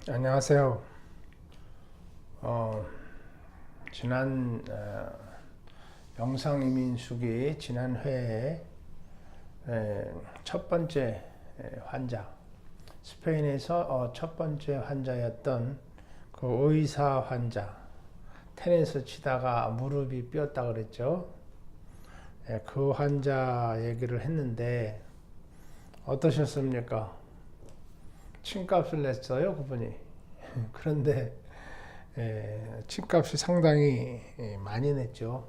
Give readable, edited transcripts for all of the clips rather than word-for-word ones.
안녕하세요. 지난 영상이민수기 지난 회에 첫 번째 환자, 스페인에서 첫 번째 환자였던 그 의사 환자, 테니스 치다가 무릎이 삐었다 그랬죠. 그 환자 얘기를 했는데 어떠셨습니까? 침값을 냈어요, 그분이. 그런데 침값이 상당히 많이 냈죠.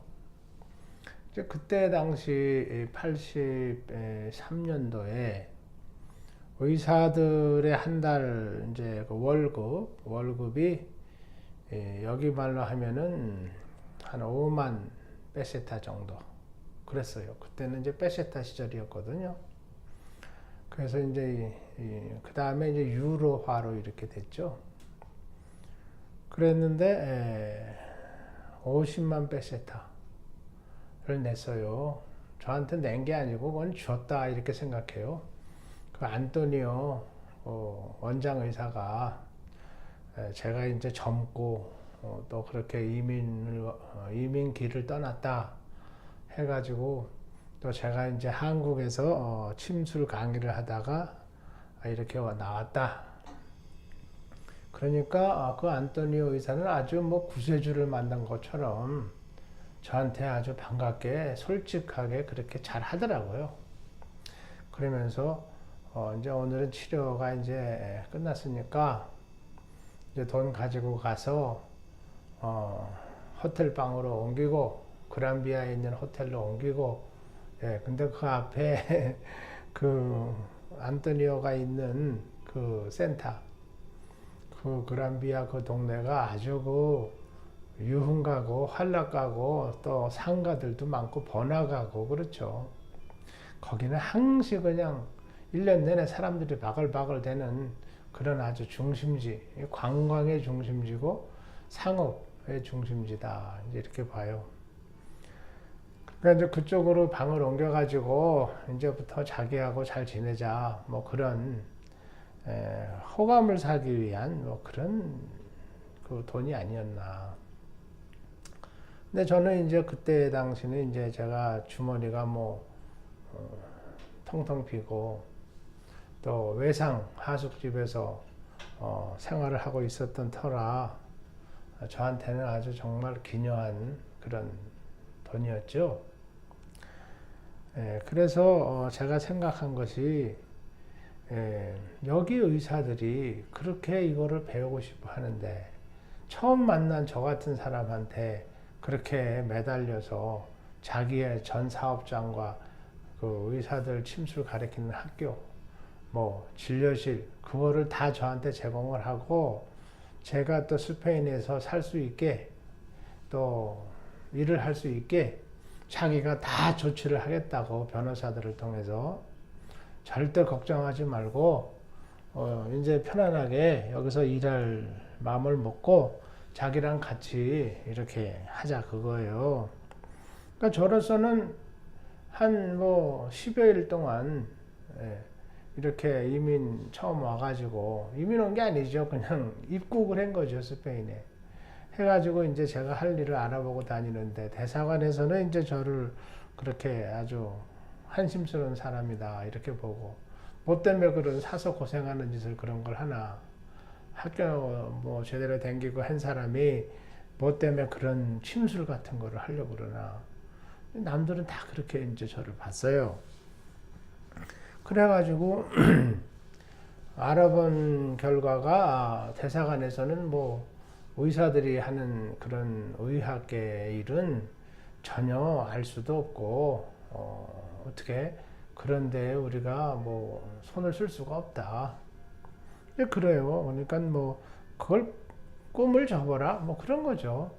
이제 그때 당시 83년도에 의사들의 한 달 이제 그 월급이 여기 말로 하면은 한 5만 페세타 정도 그랬어요. 그때는 이제 페세타 시절이었거든요. 그래서 이제 그 다음에 이제 유로화로 이렇게 됐죠. 그랬는데 50만 페세타를 냈어요. 저한테 낸 게 아니고 그건 줬다 이렇게 생각해요. 그 안토니오 원장 의사가 제가 이제 젊고 또 그렇게 이민길을 떠났다 해가지고 또 제가 이제 한국에서 침술 강의를 하다가 이렇게 나왔다. 그러니까 그 안토니오 의사는 아주 뭐 구세주를 만난 것처럼 저한테 아주 반갑게 솔직하게 그렇게 잘 하더라고요. 그러면서 이제 오늘은 치료가 이제 끝났으니까 이제 돈 가지고 가서 호텔 방으로 옮기고 그란비아에 있는 호텔로 옮기고 근데 그 앞에 그 안토니오가 있는 그 센터 그 그란비아 그 동네가 아주 그 유흥가고 환락가고 또 상가들도 많고 번화가고 그렇죠. 거기는 항시 그냥 1년 내내 사람들이 바글바글 되는 그런 아주 중심지, 관광의 중심지고 상업의 중심지다 이렇게 봐요. 그러니까 이제 그쪽으로 방을 옮겨가지고 이제부터 자기하고 잘 지내자 뭐 그런 호감을 사기 위한 뭐 그런 그 돈이 아니었나. 근데 저는 이제 그때 당시는 이제 제가 주머니가 뭐 텅텅 비고 또 외상 하숙집에서 생활을 하고 있었던 터라 저한테는 아주 정말 기묘한 그런 돈이었죠. 그래서 제가 생각한 것이 여기 의사들이 그렇게 이거를 배우고 싶어 하는데 처음 만난 저 같은 사람한테 그렇게 매달려서 자기의 전 사업장과 그 의사들 침술 가르치는 학교, 뭐 진료실 그거를 다 저한테 제공을 하고 제가 또 스페인에서 살 수 있게 또 일을 할 수 있게 자기가 다 조치를 하겠다고 변호사들을 통해서 절대 걱정하지 말고 이제 편안하게 여기서 일할 마음을 먹고 자기랑 같이 이렇게 하자 그거예요. 그러니까 저로서는 한 뭐 10여일 동안 이렇게 이민 처음 와가지고 이민 온 게 아니죠. 그냥 입국을 한 거죠 스페인에. 해가지고 이제 제가 할 일을 알아보고 다니는데 대사관에서는 이제 저를 그렇게 아주 한심스러운 사람이다 이렇게 보고 뭐 때문에 그런 사서 고생하는 짓을 그런 걸 하나 학교 뭐 제대로 댕기고 한 사람이 뭐 때문에 그런 침술 같은 거를 하려고 그러나 남들은 다 그렇게 이제 저를 봤어요. 그래가지고 알아본 결과가 대사관에서는 뭐 의사들이 하는 그런 의학계 일은 전혀 알 수도 없고 어떻게 그런데 우리가 뭐 손을 쓸 수가 없다. 그래요. 그러니까 뭐 그걸 꿈을 접어라 뭐 그런 거죠.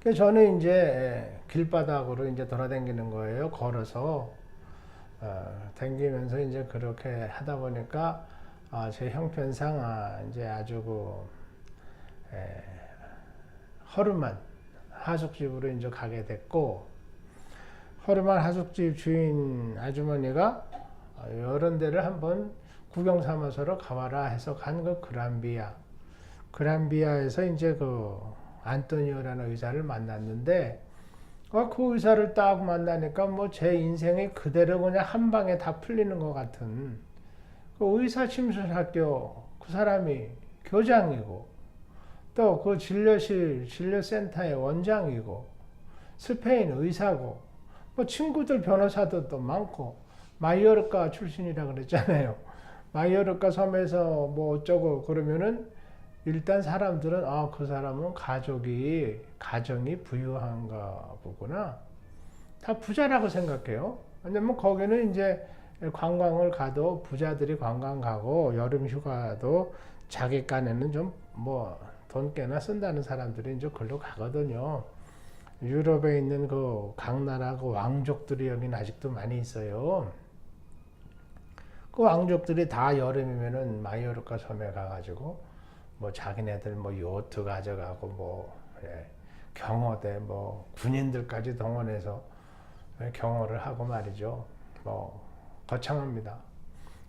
그래서 저는 이제 길바닥으로 이제 돌아다니는 거예요. 걸어서 다니면서 이제 그렇게 하다 보니까 제 형편상 이제 아주 그 허름한 하숙집으로 이제 가게 됐고 허름한 하숙집 주인 아주머니가 여러 데를 한번 구경 삼아서로 가봐라 해서 간 그 그란비아에서 이제 그 안토니오라는 의사를 만났는데 그 의사를 딱 만나니까 뭐 제 인생이 그대로 그냥 한 방에 다 풀리는 것 같은 그 의사 침술학교 그 사람이 교장이고 또 그 진료센터의 원장이고 스페인 의사고 뭐 친구들 변호사들도 많고 마이어르카 출신이라 그랬잖아요. 마이어르카 섬에서 뭐 어쩌고 그러면은 일단 사람들은 그 사람은 가정이 부유한가 보구나. 다 부자라고 생각해요. 왜냐면 거기는 이제 관광을 가도 부자들이 관광 가고 여름 휴가도 자기 깐에는 좀 뭐 돈 꽤나 쓴다는 사람들이 이제 글로 가거든요. 유럽에 있는 그 각 나라 그 왕족들이 여기는 아직도 많이 있어요. 그 왕족들이 다 여름이면은 마이오르카 섬에 가가지고 뭐 자기네들 뭐 요트 가져가고 뭐 경호대 뭐 군인들까지 동원해서 경호를 하고 말이죠. 뭐 거창합니다.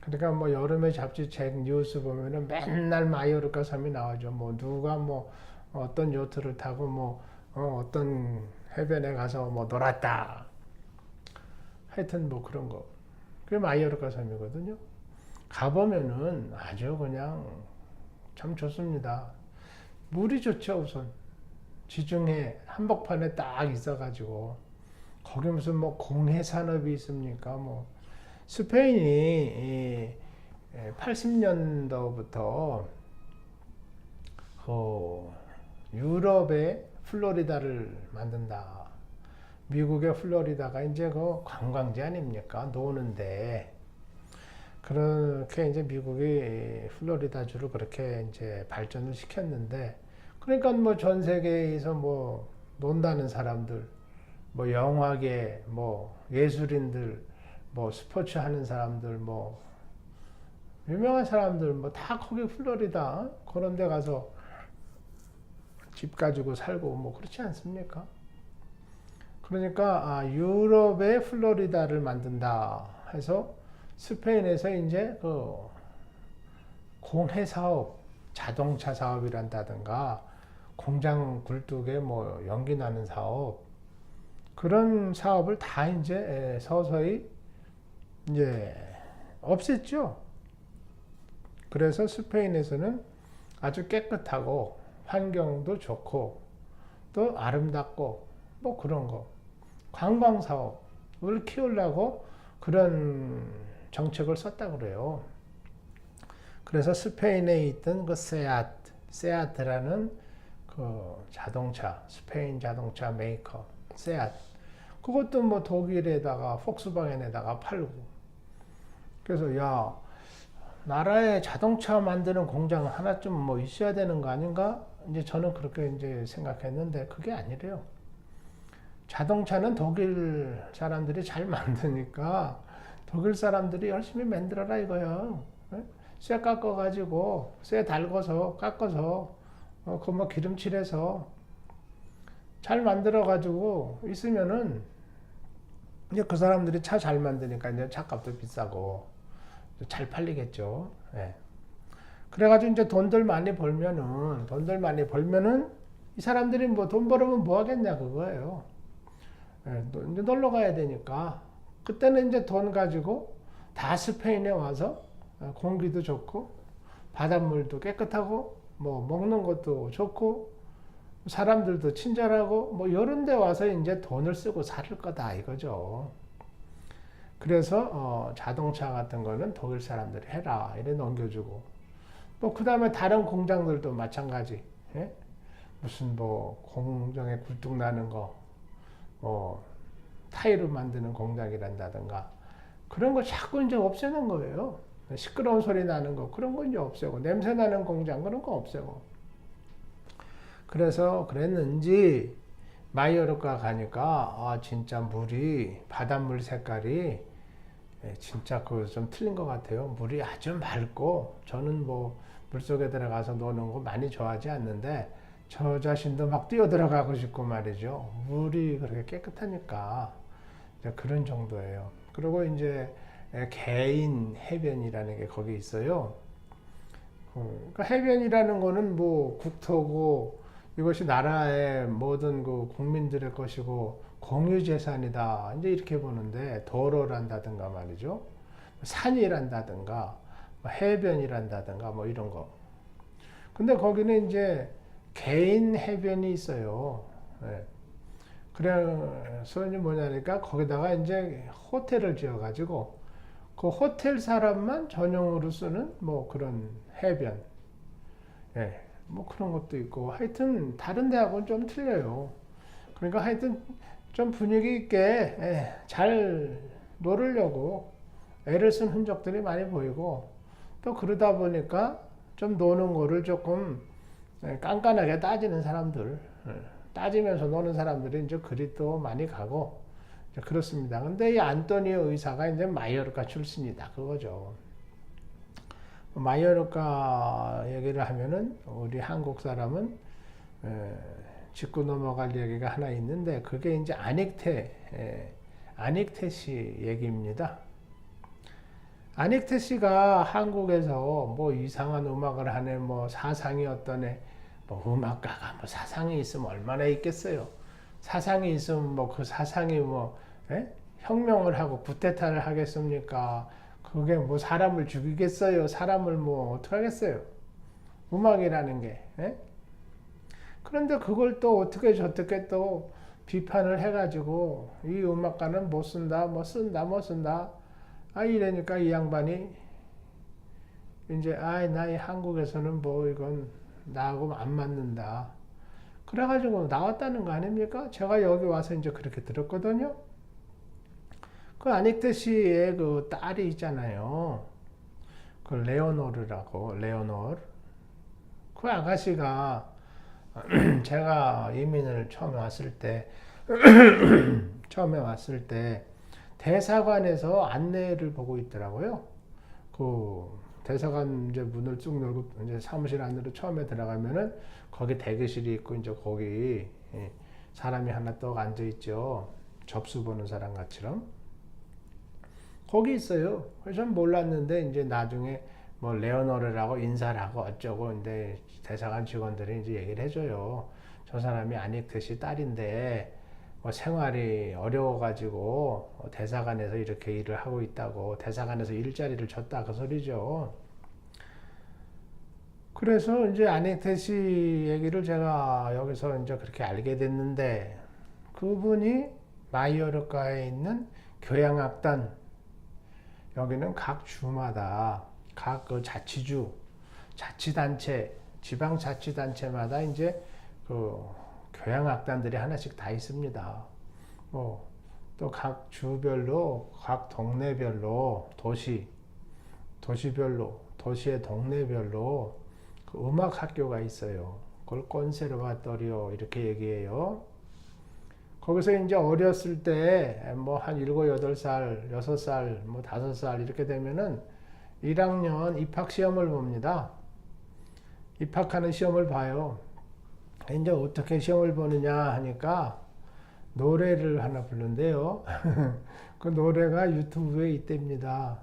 그러니까 뭐 여름에 잡지책 뉴스 보면은 맨날 마이오르카 섬이 나오죠. 뭐 누가 뭐 어떤 요트를 타고 뭐 어떤 해변에 가서 뭐 놀았다. 하여튼 뭐 그런 거. 그게 마이오르카 섬이거든요. 가보면은 아주 그냥 참 좋습니다. 물이 좋죠, 우선. 지중해 한복판에 딱 있어가지고 거기 무슨 뭐 공해 산업이 있습니까? 뭐 스페인이 80년도부터 유럽의 플로리다를 만든다. 미국의 플로리다가 이제 그 관광지 아닙니까? 노는데. 그렇게 이제 미국이 플로리다주를 그렇게 이제 발전을 시켰는데, 그러니까 뭐 전 세계에서 뭐 논다는 사람들, 뭐 영화계, 뭐 예술인들, 뭐 스포츠 하는 사람들, 뭐 유명한 사람들 뭐 다 거기 플로리다 그런 데 가서 집 가지고 살고 뭐 그렇지 않습니까? 그러니까 유럽의 플로리다를 만든다 해서 스페인에서 이제 그 공해 사업, 자동차 사업이란다든가 공장 굴뚝에 뭐 연기 나는 사업 그런 사업을 다 이제 서서히 이제 없앴죠. 그래서 스페인에서는 아주 깨끗하고 환경도 좋고 또 아름답고 뭐 그런 거 관광 사업을 키우려고 그런 정책을 썼다 그래요. 그래서 스페인에 있던 그 세아트라는 그 자동차, 스페인 자동차 메이커 세아트 그것도 뭐 독일에다가 폭스바겐에다가 팔고 그래서 야 나라에 자동차 만드는 공장 하나쯤 뭐 있어야 되는 거 아닌가? 이제 저는 그렇게 이제 생각했는데 그게 아니래요. 자동차는 독일 사람들이 잘 만드니까 독일 사람들이 열심히 만들어라 이거야. 쇠 깎아가지고 쇠 달궈서 깎아서 그 뭐 기름칠해서 잘 만들어가지고 있으면은 이제 그 사람들이 차 잘 만드니까 이제 차값도 비싸고 잘 팔리겠죠. 예. 그래가지고 이제 돈들 많이 벌면은 이 사람들이 뭐 돈 벌으면 뭐 하겠냐 그거예요. 예, 이제 놀러 가야 되니까 그때는 이제 돈 가지고 다 스페인에 와서 공기도 좋고 바닷물도 깨끗하고 뭐 먹는 것도 좋고 사람들도 친절하고 뭐 이런 데 와서 이제 돈을 쓰고 살 거다 이거죠. 그래서 자동차 같은 거는 독일 사람들이 해라 이래 넘겨주고 뭐 그 다음에 다른 공장들도 마찬가지. 예? 무슨 뭐 공장에 굴뚝 나는 거 뭐 타이르 만드는 공장이란다든가 그런 거 자꾸 이제 없애는 거예요. 시끄러운 소리 나는 거 그런 거 이제 없애고 냄새 나는 공장 그런 거 없애고 그래서 그랬는지 마이어르카 가니까 진짜 물이 바닷물 색깔이 진짜 그 좀 틀린 것 같아요. 물이 아주 맑고 저는 뭐 물속에 들어가서 노는 거 많이 좋아하지 않는데 저 자신도 막 뛰어 들어가고 싶고 말이죠. 물이 그렇게 깨끗하니까 그런 정도예요. 그리고 이제 개인 해변이라는 게 거기 있어요. 그러니까 해변이라는 거는 뭐 국토고 이것이 나라의 모든 그 국민들의 것이고 공유재산이다. 이제 이렇게 보는데 도로란다든가 말이죠. 산이란다든가 해변이란다든가 뭐 이런 거. 근데 거기는 이제 개인 해변이 있어요. 네. 그래서 이제 뭐냐니까 거기다가 이제 호텔을 지어가지고 그 호텔 사람만 전용으로 쓰는 뭐 그런 해변. 예. 뭐 그런 것도 있고 하여튼 다른 데하고는 좀 틀려요. 그러니까 하여튼 좀 분위기 있게 잘 놀으려고 애를 쓴 흔적들이 많이 보이고 또 그러다 보니까 좀 노는 거를 조금 깐깐하게 따지는 사람들 따지면서 노는 사람들이 이제 그리 또 많이 가고 그렇습니다. 근데 이 안토니오 의사가 이제 마요르카 출신이다 그거죠. 마요르카 얘기를 하면은 우리 한국 사람은 짚고 넘어갈 얘기가 하나 있는데 그게 이제 아닉테 씨 얘기입니다. 아닉테 씨가 한국에서 뭐 이상한 음악을 하네 뭐 사상이 어떠네 뭐 음악가가 뭐 사상이 있으면 얼마나 있겠어요. 사상이 있으면 뭐 그 사상이 뭐 혁명을 하고 쿠데타를 하겠습니까? 그게 뭐 사람을 죽이겠어요? 사람을 뭐 어떻게 하겠어요? 음악이라는 게. 그런데 그걸 또 어떻게 저떻게 또 비판을 해가지고 이 음악가는 못 쓴다, 뭐 쓴다, 뭐 쓴다. 이러니까 이 양반이 이제 나 한국에서는 뭐 이건 나하고 안 맞는다. 그래가지고 나왔다는 거 아닙니까? 제가 여기 와서 이제 그렇게 들었거든요. 그 아닉테 씨의 그 딸이 있잖아요. 그 레오노르라고, 레오노르. 그 아가씨가 제가 이민을 처음에 왔을 때 대사관에서 안내를 보고 있더라고요. 그 대사관 이제 문을 쭉 열고 이제 사무실 안으로 처음에 들어가면은 거기 대기실이 있고 이제 거기 사람이 하나 떡 앉아 있죠. 접수 보는 사람 같이럼. 거기 있어요. 그래서 전 몰랐는데 이제 나중에 뭐 레오노르라고 인사를 하고 어쩌고 근데 대사관 직원들이 이제 얘기를 해줘요. 저 사람이 아닉테 씨 딸인데 뭐 생활이 어려워가지고 대사관에서 이렇게 일을 하고 있다고 대사관에서 일자리를 줬다 그 소리죠. 그래서 이제 아닉테 씨 얘기를 제가 여기서 이제 그렇게 알게 됐는데 그분이 마이어르카에 있는 교향악단 여기는 각 주마다 각 그 자치주, 자치단체, 지방자치단체마다 이제 그 교향악단들이 하나씩 다 있습니다. 뭐 또 각 주별로, 각 동네별로, 도시별로, 도시의 동네별로 그 음악 학교가 있어요. 그걸 콘세르바토리오 이렇게 얘기해요. 거기서 이제 어렸을 때 뭐 한 7, 8살, 6살, 뭐 5살 이렇게 되면은 1학년 입학 시험을 봅니다. 입학하는 시험을 봐요. 이제 어떻게 시험을 보느냐 하니까 노래를 하나 부른대요. 그 노래가 유튜브에 있답니다.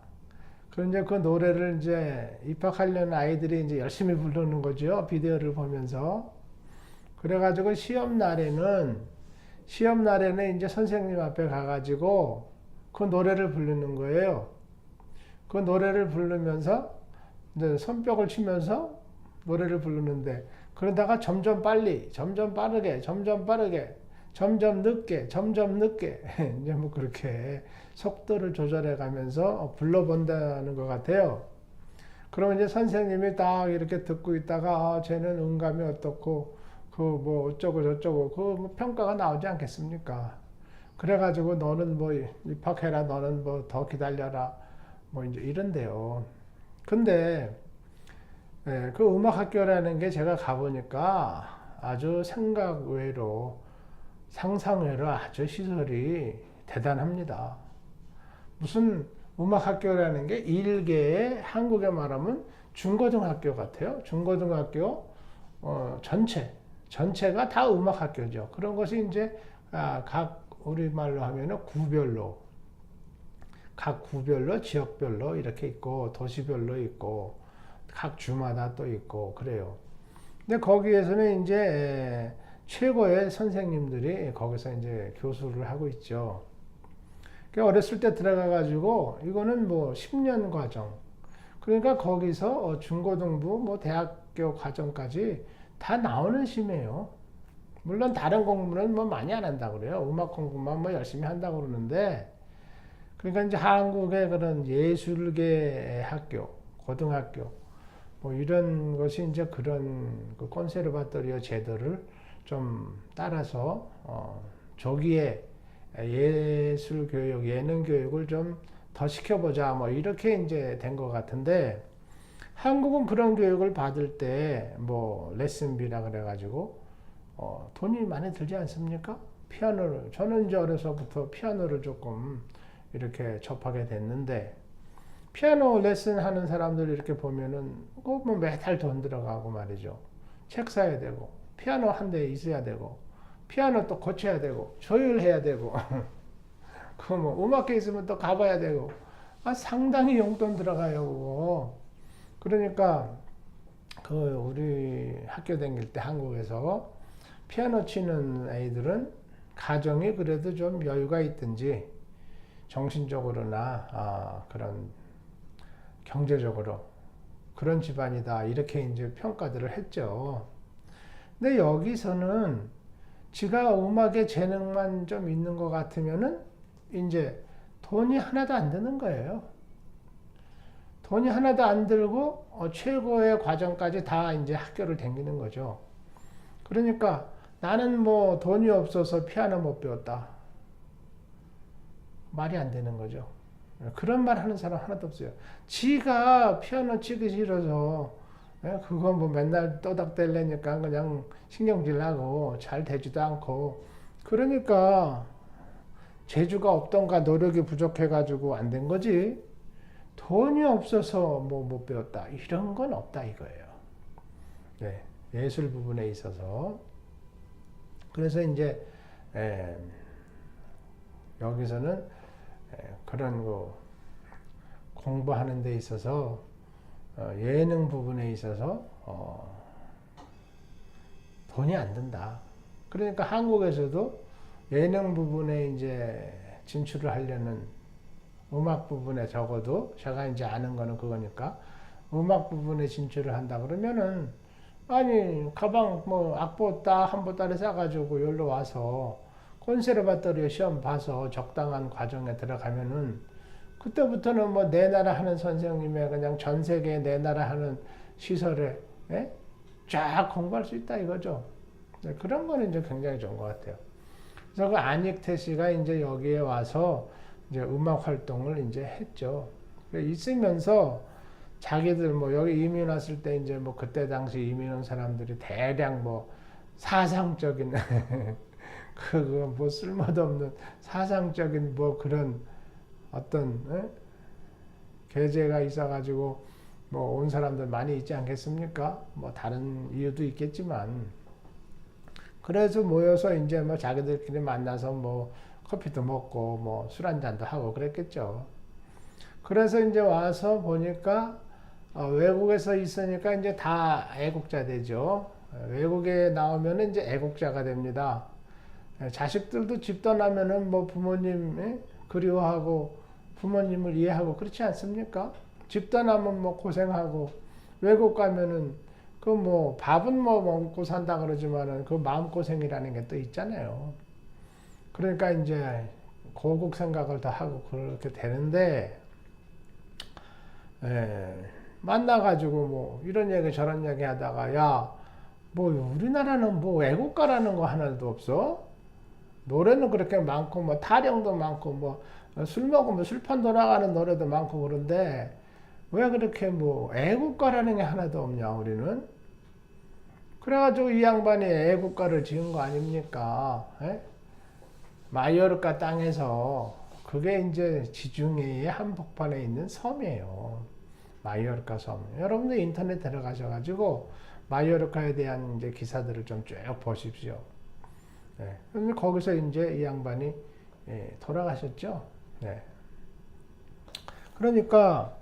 그런데 그 노래를 이제 입학하려는 아이들이 이제 열심히 부르는 거죠. 비디오를 보면서. 그래가지고 시험 날에는 이제 선생님 앞에 가가지고 그 노래를 부르는 거예요. 그 노래를 부르면서 이제 손뼉을 치면서 노래를 부르는데 그러다가 점점 빨리, 점점 빠르게, 점점 빠르게, 점점 늦게, 점점 늦게 이제 뭐 그렇게 속도를 조절해 가면서 불러본다는 것 같아요. 그러면 이제 선생님이 딱 이렇게 듣고 있다가 쟤는 음감이 어떻고 그 뭐 어쩌고 저쩌고 그 뭐 평가가 나오지 않겠습니까? 그래가지고 너는 뭐 입학해라, 너는 뭐 더 기다려라, 뭐 이제 이런데요. 근데 그 음악학교라는 게 제가 가보니까 아주 생각 외로, 상상 외로 아주 시설이 대단합니다. 무슨 음악학교라는 게 일개의 한국에 말하면 중고등학교 같아요. 중고등학교 전체가 다 음악학교죠. 그런 것이 이제 각 우리말로 하면은 구별로 각 구별로 지역별로 이렇게 있고 도시별로 있고 각 주마다 또 있고 그래요. 근데 거기에서는 이제 최고의 선생님들이 거기서 이제 교수를 하고 있죠. 어렸을 때 들어가 가지고 이거는 뭐 10년 과정. 그러니까 거기서 중고등부 뭐 대학교 과정까지 다 나오는 심이에요. 물론 다른 공부는 뭐 많이 안 한다고 그래요. 음악 공부만 뭐 열심히 한다고 그러는데, 그러니까 이제 한국의 그런 예술계 학교, 고등학교 뭐 이런 것이 이제 그런 그 콘세르바토리오 제도를 좀 따라서 조기에 예술 교육, 예능 교육을 좀 더 시켜보자 뭐 이렇게 이제 된 것 같은데, 한국은 그런 교육을 받을 때 뭐 레슨비라 그래가지고 돈이 많이 들지 않습니까? 피아노를, 저는 이제 어려서부터 피아노를 조금 이렇게 접하게 됐는데, 피아노 레슨 하는 사람들 이렇게 보면은 뭐 매달 돈 들어가고 말이죠. 책 사야 되고, 피아노 한 대 있어야 되고, 피아노 또 고쳐야 되고, 조율해야 되고, 그 뭐 음악회 있으면 또 가봐야 되고, 상당히 용돈 들어가요, 그거. 그러니까 그 우리 학교 다닐 때 한국에서 피아노 치는 아이들은 가정이 그래도 좀 여유가 있든지 정신적으로나 그런 경제적으로 그런 집안이다 이렇게 이제 평가들을 했죠. 근데 여기서는 지가 음악에 재능만 좀 있는 것 같으면은 이제 돈이 하나도 안 드는 거예요. 돈이 하나도 안 들고 최고의 과정까지 다 이제 학교를 다니는 거죠. 그러니까 나는 뭐 돈이 없어서 피아노 못 배웠다. 말이 안 되는 거죠. 그런 말 하는 사람 하나도 없어요. 지가 피아노 치기 싫어서 그거 뭐 맨날 떠닥대려니까 그냥 신경질나고 잘 되지도 않고, 그러니까 재주가 없던가 노력이 부족해가지고 안 된 거지, 돈이 없어서 뭐 못 배웠다 이런 건 없다 이거예요. 네, 예술 부분에 있어서. 그래서 이제 여기서는 그런 거 공부하는 데 있어서 예능 부분에 있어서 돈이 안 든다. 그러니까 한국에서도 예능 부분에 이제 진출을 하려는, 음악 부분에 적어도 제가 이제 아는 거는 그거니까 음악 부분에 진출을 한다 그러면은, 아니 가방 뭐 악보 한 보따리 싸가지고 여기로 와서 콘세르바토리오 시험 봐서 적당한 과정에 들어가면은 그때부터는 뭐 내 나라 하는 선생님의 그냥 전 세계 내 나라 하는 시설에 쫙 공부할 수 있다 이거죠. 네, 그런 거는 이제 굉장히 좋은 것 같아요. 그래서 그 안익태 씨가 이제 여기에 와서 이제 음악 활동을 이제 했죠. 있으면서 자기들 뭐 여기 이민 왔을 때 이제 뭐 그때 당시 이민 온 사람들이 대량 뭐 사상적인 그거 뭐 쓸모도 없는 사상적인 뭐 그런 어떤 계제가 있어가지고 뭐 온 사람들 많이 있지 않겠습니까? 뭐 다른 이유도 있겠지만, 그래서 모여서 이제 뭐 자기들끼리 만나서 뭐 커피도 먹고 뭐 술 한잔도 하고 그랬겠죠. 그래서 이제 와서 보니까 외국에서 있으니까 이제 다 애국자 되죠. 외국에 나오면 이제 애국자가 됩니다. 자식들도 집 떠나면은 뭐 부모님 그리워하고 부모님을 이해하고 그렇지 않습니까? 집 떠나면 뭐 고생하고, 외국 가면은 그 뭐 밥은 뭐 먹고 산다 그러지만은 그 마음고생이라는 게 또 있잖아요. 그러니까 이제 고국 생각을 더 하고 그렇게 되는데, 만나가지고 뭐 이런 얘기 저런 얘기 하다가, 야, 뭐 우리나라는 뭐 애국가라는 거 하나도 없어? 노래는 그렇게 많고 뭐 타령도 많고 뭐 술 먹으면 술판 돌아가는 노래도 많고 그런데 왜 그렇게 뭐 애국가라는 게 하나도 없냐 우리는? 그래가지고 이 양반이 애국가를 지은 거 아닙니까? 마요르카 땅에서, 그게 이제 지중해의 한복판에 있는 섬이에요. 마요르카 섬. 여러분들 인터넷 들어가셔가지고 마요르카에 대한 이제 기사들을 좀 쭉 보십시오. 근데 거기서 이제 이 양반이 돌아가셨죠. 네. 그러니까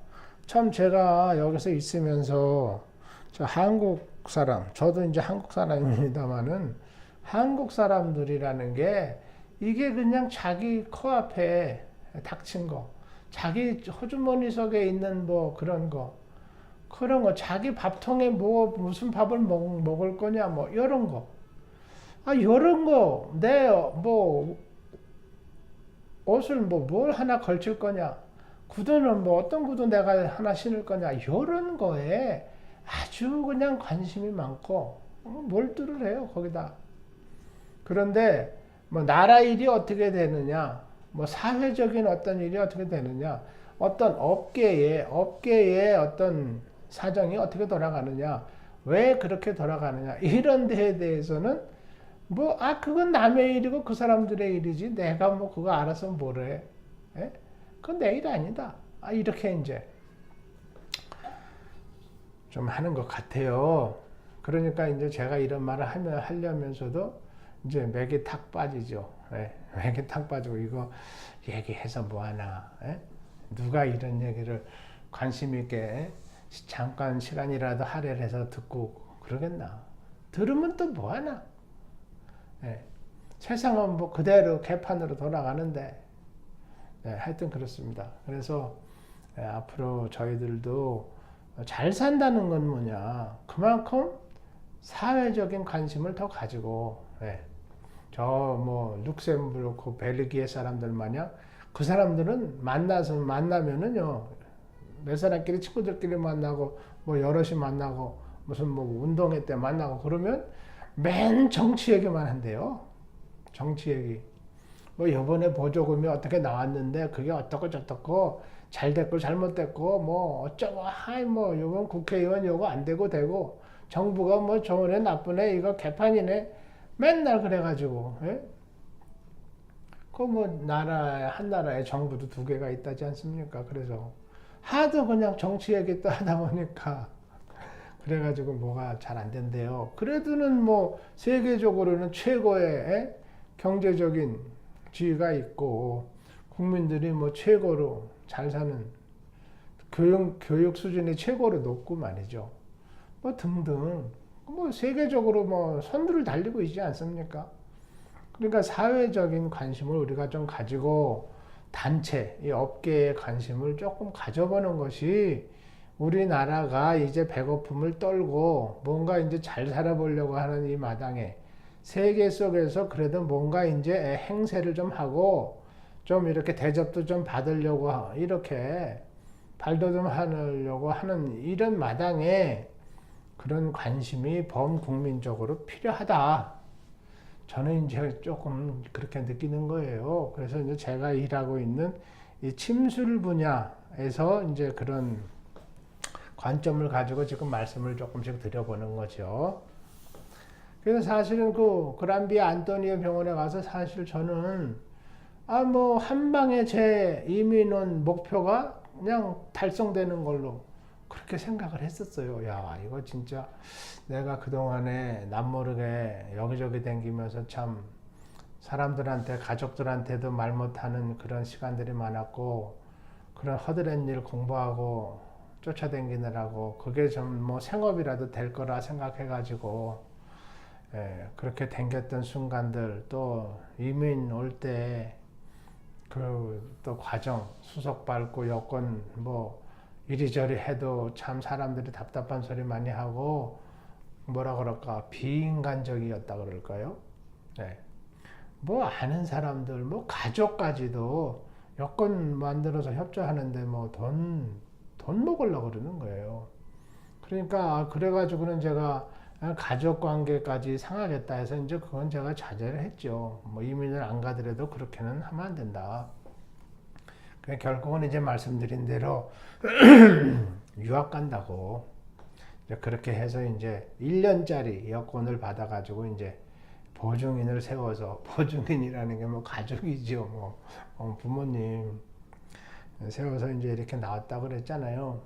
참 제가 여기서 있으면서 저 한국 사람, 저도 이제 한국 사람입니다만은 한국 사람들이라는 게 이게 그냥 자기 코앞에 닥친 거, 자기 호주머니 속에 있는 뭐 그런 거, 자기 밥통에 뭐 무슨 밥을 먹을 거냐, 뭐 이런 거. 아, 이런 거, 내 뭐 옷을 뭐 뭘 하나 걸칠 거냐, 구두는 뭐 어떤 구두 내가 하나 신을 거냐, 이런 거에 아주 그냥 관심이 많고 몰두를 해요, 거기다. 그런데 뭐 나라 일이 어떻게 되느냐, 뭐 사회적인 어떤 일이 어떻게 되느냐, 어떤 업계의 어떤 사정이 어떻게 돌아가느냐, 왜 그렇게 돌아가느냐, 이런 데에 대해서는 뭐, 그건 남의 일이고 그 사람들의 일이지. 내가 뭐 그거 알아서 뭐래. 예? 그건 내 일 아니다. 이렇게 이제 좀 하는 것 같아요. 그러니까 이제 제가 이런 말을 하려면서도 이제 맥이 탁 빠지죠. 예? 맥이 탁 빠지고 이거 얘기해서 뭐하나. 예? 누가 이런 얘기를 관심 있게 잠깐 시간이라도 할애해서 듣고 그러겠나. 들으면 또 뭐하나. 예. 세상은 뭐 그대로 개판으로 돌아가는데, 하여튼 그렇습니다. 그래서 앞으로 저희들도 잘 산다는 건 뭐냐, 그만큼 사회적인 관심을 더 가지고, 저 뭐 룩셈부르크, 벨기에 사람들 마냥 그 사람들은 만나면은요, 몇 사람끼리 친구들끼리 만나고 뭐 여럿이 만나고 무슨 뭐 운동회 때 만나고 그러면 맨 정치 얘기만 한대요. 정치 얘기. 뭐 요번에 보조금이 어떻게 나왔는데 그게 어떻고 저떻고 잘 됐고 잘못됐고 뭐 어쩌고 뭐 요번 국회의원 요거 안 되고 정부가 뭐 좋으네 나쁘네 이거 개판이네 맨날 그래가지고 그 뭐 한 나라에 정부도 두 개가 있다지 않습니까? 그래서 하도 그냥 정치 얘기 또 하다 보니까 그래가지고 뭐가 잘 안 된대요. 그래도는 뭐 세계적으로는 최고의 경제적인 지위가 있고 국민들이 뭐 최고로 잘 사는 교육 수준이 최고로 높고 말이죠. 뭐 등등 뭐 세계적으로 뭐 선두를 달리고 있지 않습니까? 그러니까 사회적인 관심을 우리가 좀 가지고 단체, 이 업계의 관심을 조금 가져보는 것이 우리나라가 이제 배고픔을 떨고 뭔가 이제 잘 살아보려고 하는 이 마당에 세계 속에서 그래도 뭔가 이제 행세를 좀 하고 좀 이렇게 대접도 좀 받으려고 이렇게 발돋움 하려고 하는 이런 마당에 그런 관심이 범국민적으로 필요하다. 저는 이제 조금 그렇게 느끼는 거예요. 그래서 이제 제가 일하고 있는 이 침술 분야에서 이제 그런 관점을 가지고 지금 말씀을 조금씩 드려보는 거죠. 그래서 사실은 그 그란비아 안토니오 병원에 가서 사실 저는 뭐 한방에 제 이민원 목표가 그냥 달성되는 걸로 그렇게 생각을 했었어요. 야, 이거 진짜 내가 그동안에 남모르게 여기저기 댕기면서 참 사람들한테 가족들한테도 말 못하는 그런 시간들이 많았고 그런 허드렛 일 공부하고 쫓아다니느라고 그게 좀 뭐 생업이라도 될 거라 생각해가지고 그렇게 댕겼던 순간들 또 이민 올 때 그 또 과정 수석 밟고 여권 뭐 이리저리 해도 참 사람들이 답답한 소리 많이 하고 뭐라 그럴까 비인간적이었다 그럴까요? 뭐 아는 사람들 뭐 가족까지도 여권 만들어서 협조하는데 뭐 돈 먹으려고 그러는 거예요. 그러니까 그래가지고는 제가 가족 관계까지 상하겠다 해서 이제 그건 제가 자제를 했죠. 뭐 이민을 안 가더라도 그렇게는 하면 안 된다. 결국은 이제 말씀드린 대로 유학 간다고 이제 그렇게 해서 이제 1년짜리 여권을 받아가지고 이제 보증인을 세워서 보증인이라는 게 뭐 가족이죠. 뭐 부모님 세워서 이제 이렇게 나왔다고 그랬잖아요.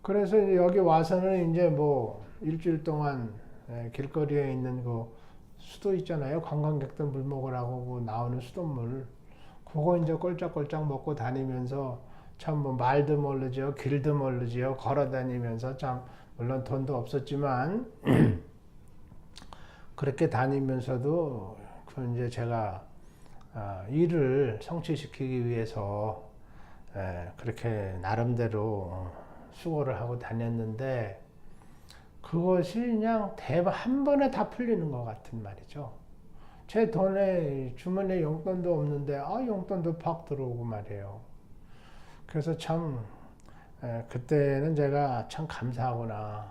그래서 이제 여기 와서는 이제 뭐 일주일 동안 길거리에 있는 그 수도 있잖아요. 관광객들 물 먹으라고 나오는 수돗물. 그거 이제 꼴짝꼴짝 먹고 다니면서 참 뭐 말도 모르죠. 길도 모르지요. 걸어 다니면서 참 물론 돈도 없었지만 그렇게 다니면서도 그 이제 제가 일을 성취시키기 위해서 그렇게 나름대로 수고를 하고 다녔는데 그것이 그냥 대박 한 번에 다 풀리는 것 같은 말이죠. 제 돈에 주머니에 용돈도 없는데 용돈도 팍 들어오고 말이에요. 그래서 참 그때는 제가 참 감사하구나.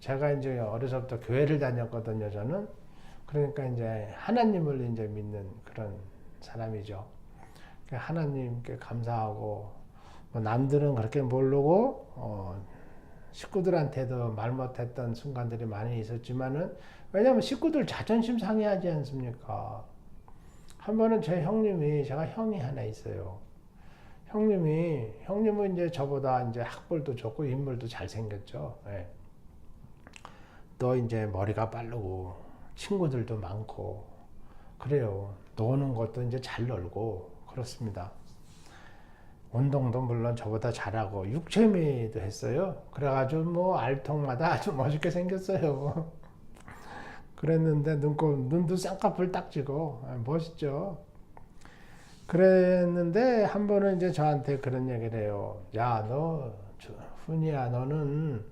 제가 이제 어려서부터 교회를 다녔거든요, 저는. 그러니까 이제 하나님을 이제 믿는 그런 사람이죠. 하나님께 감사하고 뭐 남들은 그렇게 모르고 식구들한테도 말 못했던 순간들이 많이 있었지만은 왜냐하면 식구들 자존심 상해하지 않습니까? 한 번은 제 형님이 제가 형이 하나 있어요. 형님은 이제 저보다 이제 학벌도 좋고 인물도 잘생겼죠. 예. 또 이제 머리가 빠르고 친구들도 많고 그래요. 노는 것도 이제 잘 놀고 그렇습니다. 운동도 물론 저보다 잘하고 육체미도 했어요. 그래가지고 뭐 알통마다 아주 멋있게 생겼어요. 그랬는데 눈도 쌍꺼풀 딱 지고 멋있죠. 그랬는데 한 번은 이제 저한테 그런 얘기를 해요. 야, 훈이야, 너는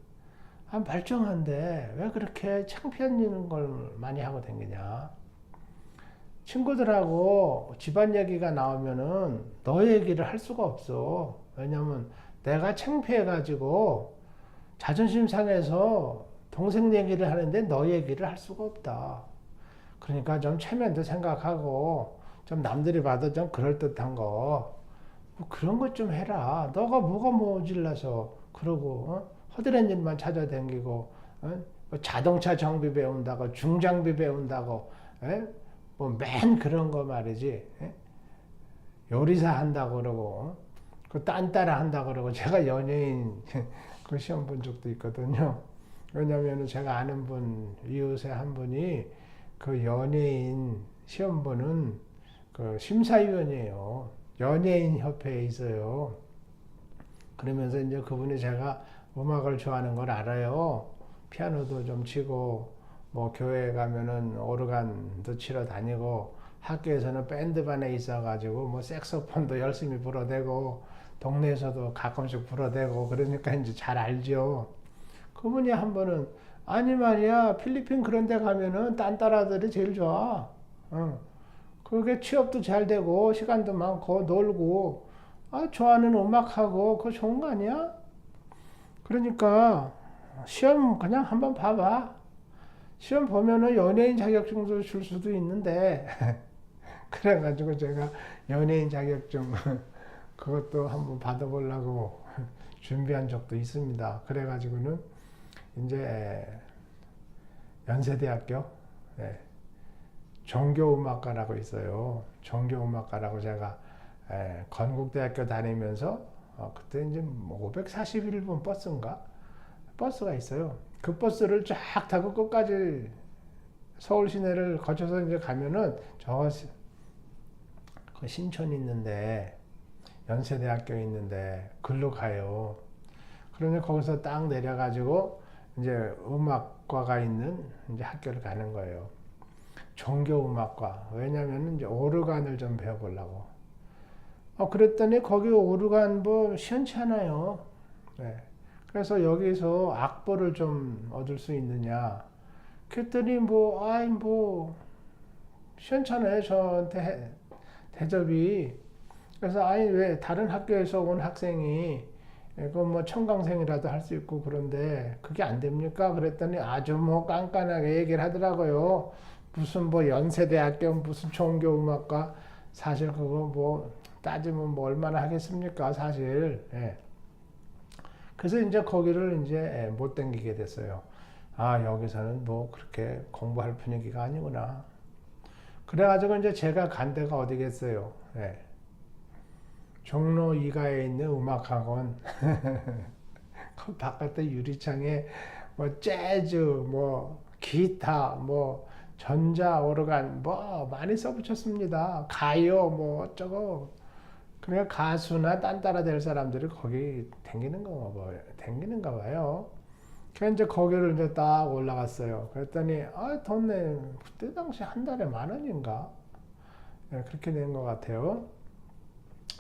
멀쩡한데 왜 그렇게 창피한 걸 많이 하고 다니냐? 친구들하고 집안 얘기가 나오면은 너 얘기를 할 수가 없어. 왜냐면 내가 창피해가지고 자존심 상해서 동생 얘기를 하는데 너 얘기를 할 수가 없다. 그러니까 좀 체면도 생각하고 좀 남들이 봐도 좀 그럴듯한 거 뭐 그런 것 좀 해라. 너가 뭐가 모질라서 그러고 허드렛 일만 찾아다니고 뭐 자동차 정비 배운다고 중장비 배운다고 뭐 맨 그런 거 말이지. 요리사 한다고 그러고 그 딴 따라 한다고 그러고 제가 연예인 그 시험 본 적도 있거든요. 왜냐면은 제가 아는 분 이웃에 한 분이 그 연예인 시험 보는 그 심사위원이에요. 연예인 협회에 있어요. 그러면서 이제 그분이 제가 음악을 좋아하는 걸 알아요. 피아노도 좀 치고 뭐 교회에 가면은 오르간도 치러 다니고 학교에서는 밴드반에 있어가지고 뭐 색소폰도 열심히 불어대고 동네에서도 가끔씩 불어대고 그러니까 이제 잘 알죠. 그분이 한 번은 아니 말이야 필리핀 그런 데 가면은 딴따라들이 제일 좋아. 그게 취업도 잘 되고 시간도 많고 놀고 좋아하는 음악하고 그거 좋은 거 아니야? 그러니까 시험 그냥 한번 봐봐. 시험 보면은 연예인 자격증도 줄 수도 있는데 그래가지고 제가 연예인 자격증 그것도 한번 받아보려고 준비한 적도 있습니다. 그래가지고는 이제 연세대학교 종교음악과라고 있어요. 종교음악과라고 제가 건국대학교 다니면서 그때 이제 541번 버스인가? 버스가 있어요. 그 버스를 쫙 타고 끝까지 서울 시내를 거쳐서 이제 가면은 그 신촌 있는데 연세대학교 있는데 글로 가요. 그러면 거기서 딱 내려가지고 이제 음악과가 있는 이제 학교를 가는 거예요. 종교음악과. 왜냐면은 이제 오르간을 좀 배워보려고. 그랬더니 거기 오르간 뭐 시원치 않아요. 네. 그래서 여기서 악보를 좀 얻을 수 있느냐. 그랬더니 뭐 시원찮아요. 저한테 대접이. 그래서 왜 다른 학교에서 온 학생이 그건 뭐 청강생이라도 할 수 있고 그런데 그게 안 됩니까? 그랬더니 아주 뭐 깐깐하게 얘기를 하더라고요. 무슨 뭐 연세대학교 무슨 종교음악과 사실 그거 뭐 따지면 뭐 얼마나 하겠습니까? 사실. 그래서 이제 거기를 이제 못 땡기게 됐어요. 여기서는 뭐 그렇게 공부할 분위기가 아니구나. 그래가지고 이제 제가 간 데가 어디겠어요. 종로 2가에 있는 음악학원. 그 바깥에 유리창에 뭐 재즈, 뭐 기타, 뭐 전자 오르간 뭐 많이 써붙였습니다. 가요 뭐 어쩌고. 그러니까 가수나 딴따라 될 사람들이 거기 댕기는가 봐요. 그래서 이제 거기를 이제 딱 올라갔어요. 그랬더니, 돈 내, 그때 당시 한 달에 10,000원인가? 네, 그렇게 된 것 같아요.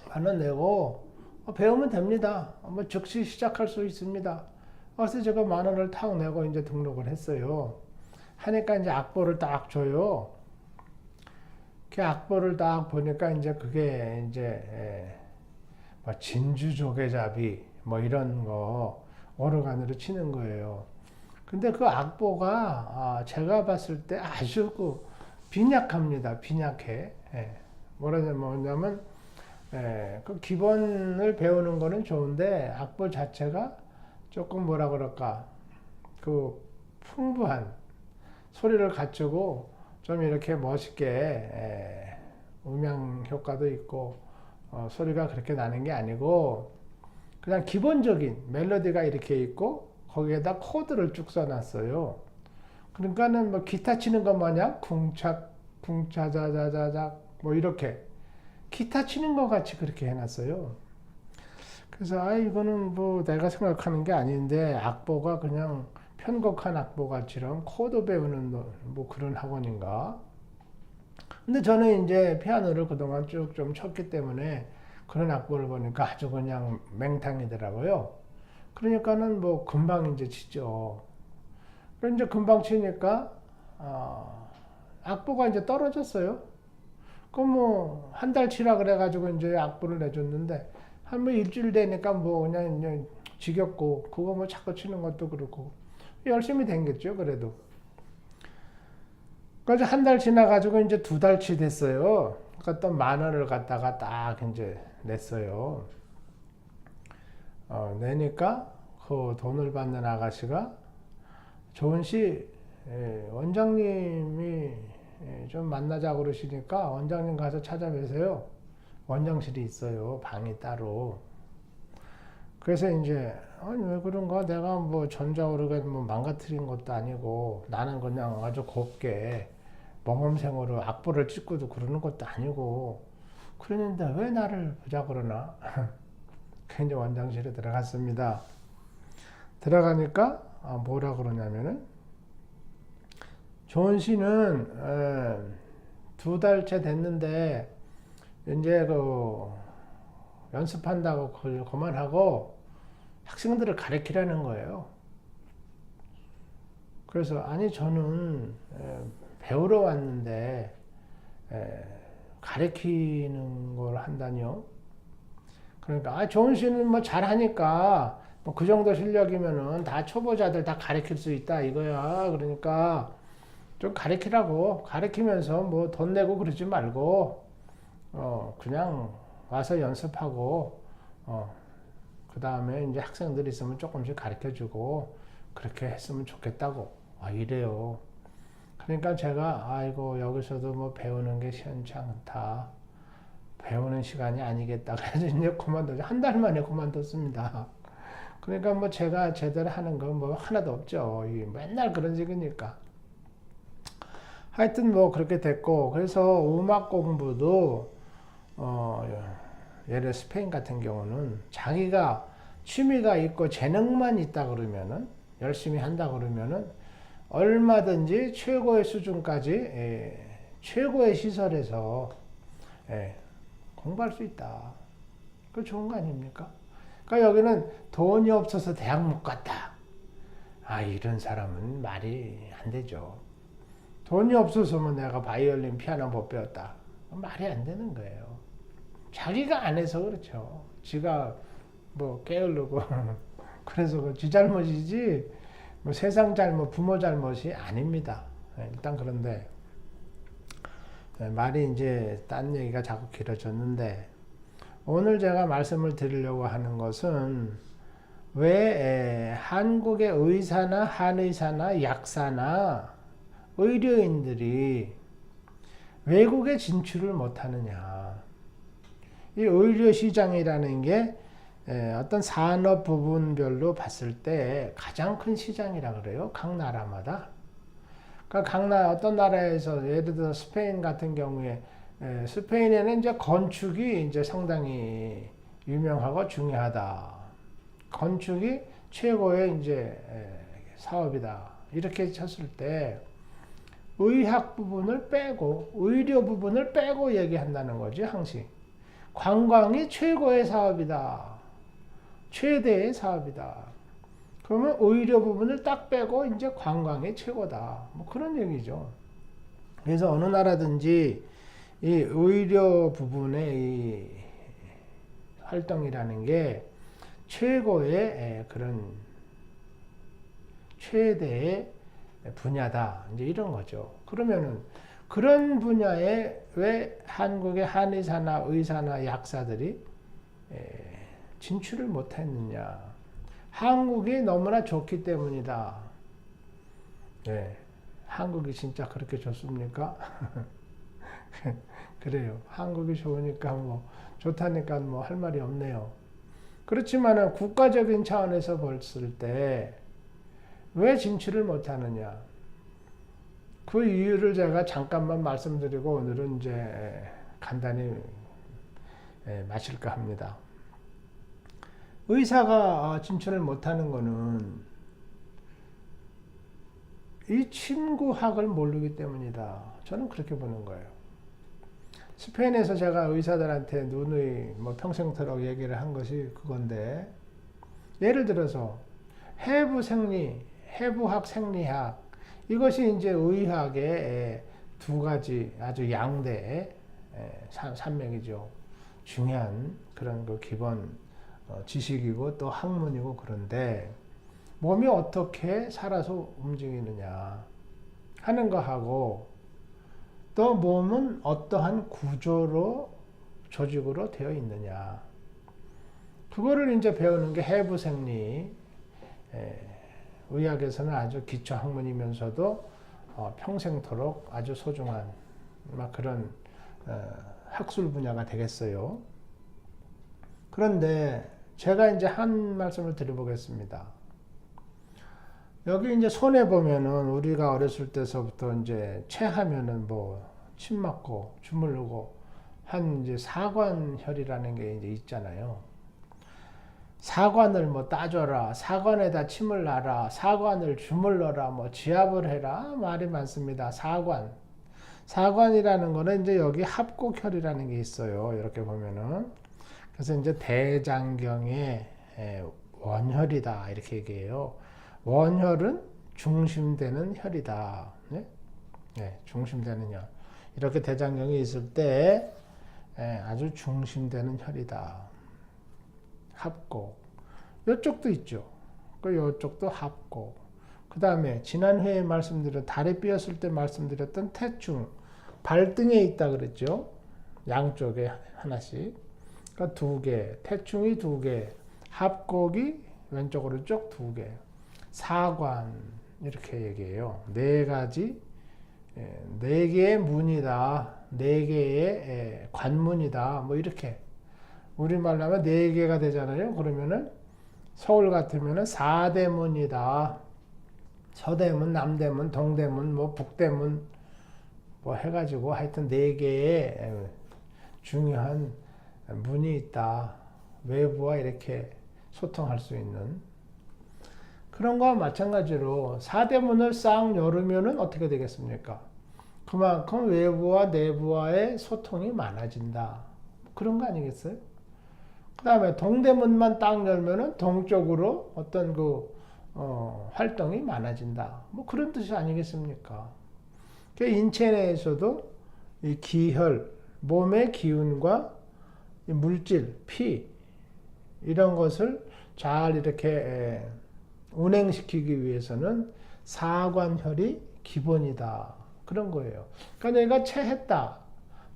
10,000원 내고, 배우면 됩니다. 뭐 즉시 시작할 수 있습니다. 그래서 제가 10,000원을 탁 내고 이제 등록을 했어요. 하니까 이제 악보를 딱 줘요. 그 악보를 딱 보니까 이제 그게 이제 뭐 진주 조개잡이 뭐 이런 거 오르간으로 치는 거예요. 근데 그 악보가 제가 봤을 때 아주 그 빈약합니다. 빈약해. 뭐냐면 그 기본을 배우는 거는 좋은데 악보 자체가 조금 뭐라 그럴까 그 풍부한 소리를 갖추고 좀 이렇게 멋있게 음향 효과도 있고 소리가 그렇게 나는 게 아니고 그냥 기본적인 멜로디가 이렇게 있고 거기에다 코드를 쭉 써놨어요. 그러니까는 뭐 기타 치는 것 마냥 쿵착 쿵차자자자작 뭐 이렇게 기타 치는 것 같이 그렇게 해놨어요. 그래서 이거는 뭐 내가 생각하는 게 아닌데 악보가 그냥 편곡한 악보 같이랑 코드 배우는 뭐 그런 학원인가? 근데 저는 이제 피아노를 그동안 쭉 좀 쳤기 때문에 그런 악보를 보니까 아주 그냥 맹탕이더라고요. 그러니까는 뭐 금방 이제 치죠. 그래서 이제 금방 치니까 악보가 이제 떨어졌어요. 그럼 뭐 한 달 치라 그래가지고 이제 악보를 내줬는데 한 뭐 일주일 되니까 뭐 그냥 지겹고 그거 뭐 자꾸 치는 것도 그렇고 열심히 댕겼죠 그래도. 그래서 한 달 지나가지고 이제 2달치 됐어요. 그러니까 또 10,000원을 갖다가 딱 이제 냈어요. 내니까 그 돈을 받는 아가씨가 조은 씨 원장님이 좀 만나자 그러시니까 원장님 가서 찾아뵈세요. 원장실이 있어요. 방이 따로. 그래서 이제 아니 왜 그런가? 내가 뭐 전자오르간 뭐 망가뜨린 것도 아니고 나는 그냥 아주 곱게 모범생으로 악보를 찍고도 그러는 것도 아니고 그러는데 왜 나를 보자 그러나? 그 이제 원장실에 들어갔습니다. 들어가니까 뭐라 그러냐면은 조은 씨는 2달째 됐는데 이제 그 연습한다고 그만하고 학생들을 가르치라는 거예요. 그래서 아니 저는 배우러 왔는데 가르치는 걸 한다니요? 그러니까 조은 씨는 뭐 잘하니까 뭐 그 정도 실력이면은 다 초보자들 다 가르칠 수 있다 이거야. 그러니까 좀 가르치라고 가르치면서 뭐 돈 내고 그러지 말고 그냥 와서 연습하고 그 다음에 이제 학생들 있으면 조금씩 가르쳐주고 그렇게 했으면 좋겠다고 이래요. 그러니까 제가 아이고 여기서도 뭐 배우는 게 시원치 않다. 배우는 시간이 아니겠다. 그래서 이제 그만뒀죠. 한 달 만에 그만뒀습니다. 그러니까 뭐 제가 제대로 하는 건 뭐 하나도 없죠. 맨날 그런 식이니까. 하여튼 뭐 그렇게 됐고 그래서 음악 공부도 예를 들어 스페인 같은 경우는 자기가 취미가 있고 재능만 있다 그러면은 열심히 한다 그러면은 얼마든지 최고의 수준까지 최고의 시설에서 공부할 수 있다. 그거 좋은 거 아닙니까? 그러니까 여기는 돈이 없어서 대학 못 갔다. 이런 사람은 말이 안 되죠. 돈이 없어서만 내가 바이올린, 피아노 못 배웠다. 말이 안 되는 거예요. 자기가 안 해서 그렇죠. 지가 뭐 게으르고 그래서 그 지 잘못이지 뭐 세상 잘못, 부모 잘못이 아닙니다. 일단 그런데 말이 이제 딴 얘기가 자꾸 길어졌는데 오늘 제가 말씀을 드리려고 하는 것은 왜 한국의 의사나 한의사나 약사나 의료인들이 외국에 진출을 못하느냐. 이 의료 시장이라는 게 어떤 산업 부분별로 봤을 때 가장 큰 시장이라 그래요. 각 나라마다. 그러니까 어떤 나라에서 예를 들어 스페인 같은 경우에 스페인에는 이제 건축이 이제 상당히 유명하고 중요하다. 건축이 최고의 이제 사업이다. 이렇게 쳤을 때 의학 부분을 빼고 의료 부분을 빼고 얘기한다는 거죠. 항상 관광이 최고의 사업이다. 최대의 사업이다. 그러면 의료 부분을 딱 빼고 이제 관광이 최고다. 뭐 그런 얘기죠. 그래서 어느 나라든지 이 의료 부분의 이 활동이라는 게 최고의 그런 최대의 분야다. 이제 이런 거죠. 그러면은 그런 분야에 왜 한국의 한의사나 의사나 약사들이 진출을 못했느냐? 한국이 너무나 좋기 때문이다. 네, 한국이 진짜 그렇게 좋습니까? 그래요. 한국이 좋으니까 뭐 좋다니까 뭐 할 말이 없네요. 그렇지만은 국가적인 차원에서 봤을 때 왜 진출을 못하느냐? 그 이유를 제가 잠깐만 말씀드리고 오늘은 이제 간단히 마칠까 합니다. 의사가 진출을 못하는 거는 이 침구학을 모르기 때문이다. 저는 그렇게 보는 거예요. 스페인에서 제가 의사들한테 누누이 뭐 평생토록 얘기를 한 것이 그건데, 예를 들어서 해부 생리, 해부학, 생리학, 이것이 이제 의학의 두 가지 아주 양대 산맥이죠. 중요한 그런 그 기본 지식이고 또 학문이고. 그런데 몸이 어떻게 살아서 움직이느냐 하는 거하고, 또 몸은 어떠한 구조로 조직으로 되어 있느냐, 그거를 이제 배우는 게 해부생리. 의학에서는 아주 기초 학문이면서도 평생토록 아주 소중한 막 그런 학술 분야가 되겠어요. 그런데 제가 이제 한 말씀을 드려보겠습니다. 여기 이제 손에 보면은 우리가 어렸을 때서부터 이제 체하면은 뭐 침 맞고 주물르고 한 이제 사관혈이라는 게 이제 있잖아요. 사관을 뭐 따줘라, 사관에다 침을 놔라, 사관을 주물러라, 뭐 지압을 해라, 말이 많습니다. 사관이라는 거는 이제 여기 합곡혈이라는 게 있어요. 이렇게 보면은. 그래서 이제 대장경의 원혈이다 이렇게 얘기해요. 원혈은 중심되는 혈이다. 네? 네, 중심되는 혈. 이렇게 대장경이 있을 때 아주 중심되는 혈이다. 합곡. 이쪽도 있죠. 이쪽도 합곡. 그 다음에 지난 회에 다리 삐었을 때 말씀드렸던 태충. 발등에 있다 그랬죠. 양쪽에 하나씩. 그러니까 두 개. 태충이 두 개. 합곡이 왼쪽 오른쪽 두 개. 사관 이렇게 얘기해요. 네 가지, 네 개의 문이다, 네 개의 관문이다, 뭐 이렇게 우리말로 하면 네 개가 되잖아요. 그러면은 서울 같으면은 사대문이다. 서대문, 남대문, 동대문, 뭐 북대문 뭐 해가지고 하여튼 네 개의 중요한 문이 있다. 외부와 이렇게 소통할 수 있는. 그런 거와 마찬가지로 사대문을 싹 열으면은 어떻게 되겠습니까? 그만큼 외부와 내부와의 소통이 많아진다. 그런 거 아니겠어요? 그 다음에 동대문만 딱 열면은 동쪽으로 어떤 활동이 많아진다. 뭐 그런 뜻이 아니겠습니까? 인체 내에서도 이 기혈, 몸의 기운과 이 물질, 피, 이런 것을 잘 이렇게 운행시키기 위해서는 사관혈이 기본이다. 그런 거예요. 그러니까 내가 체했다.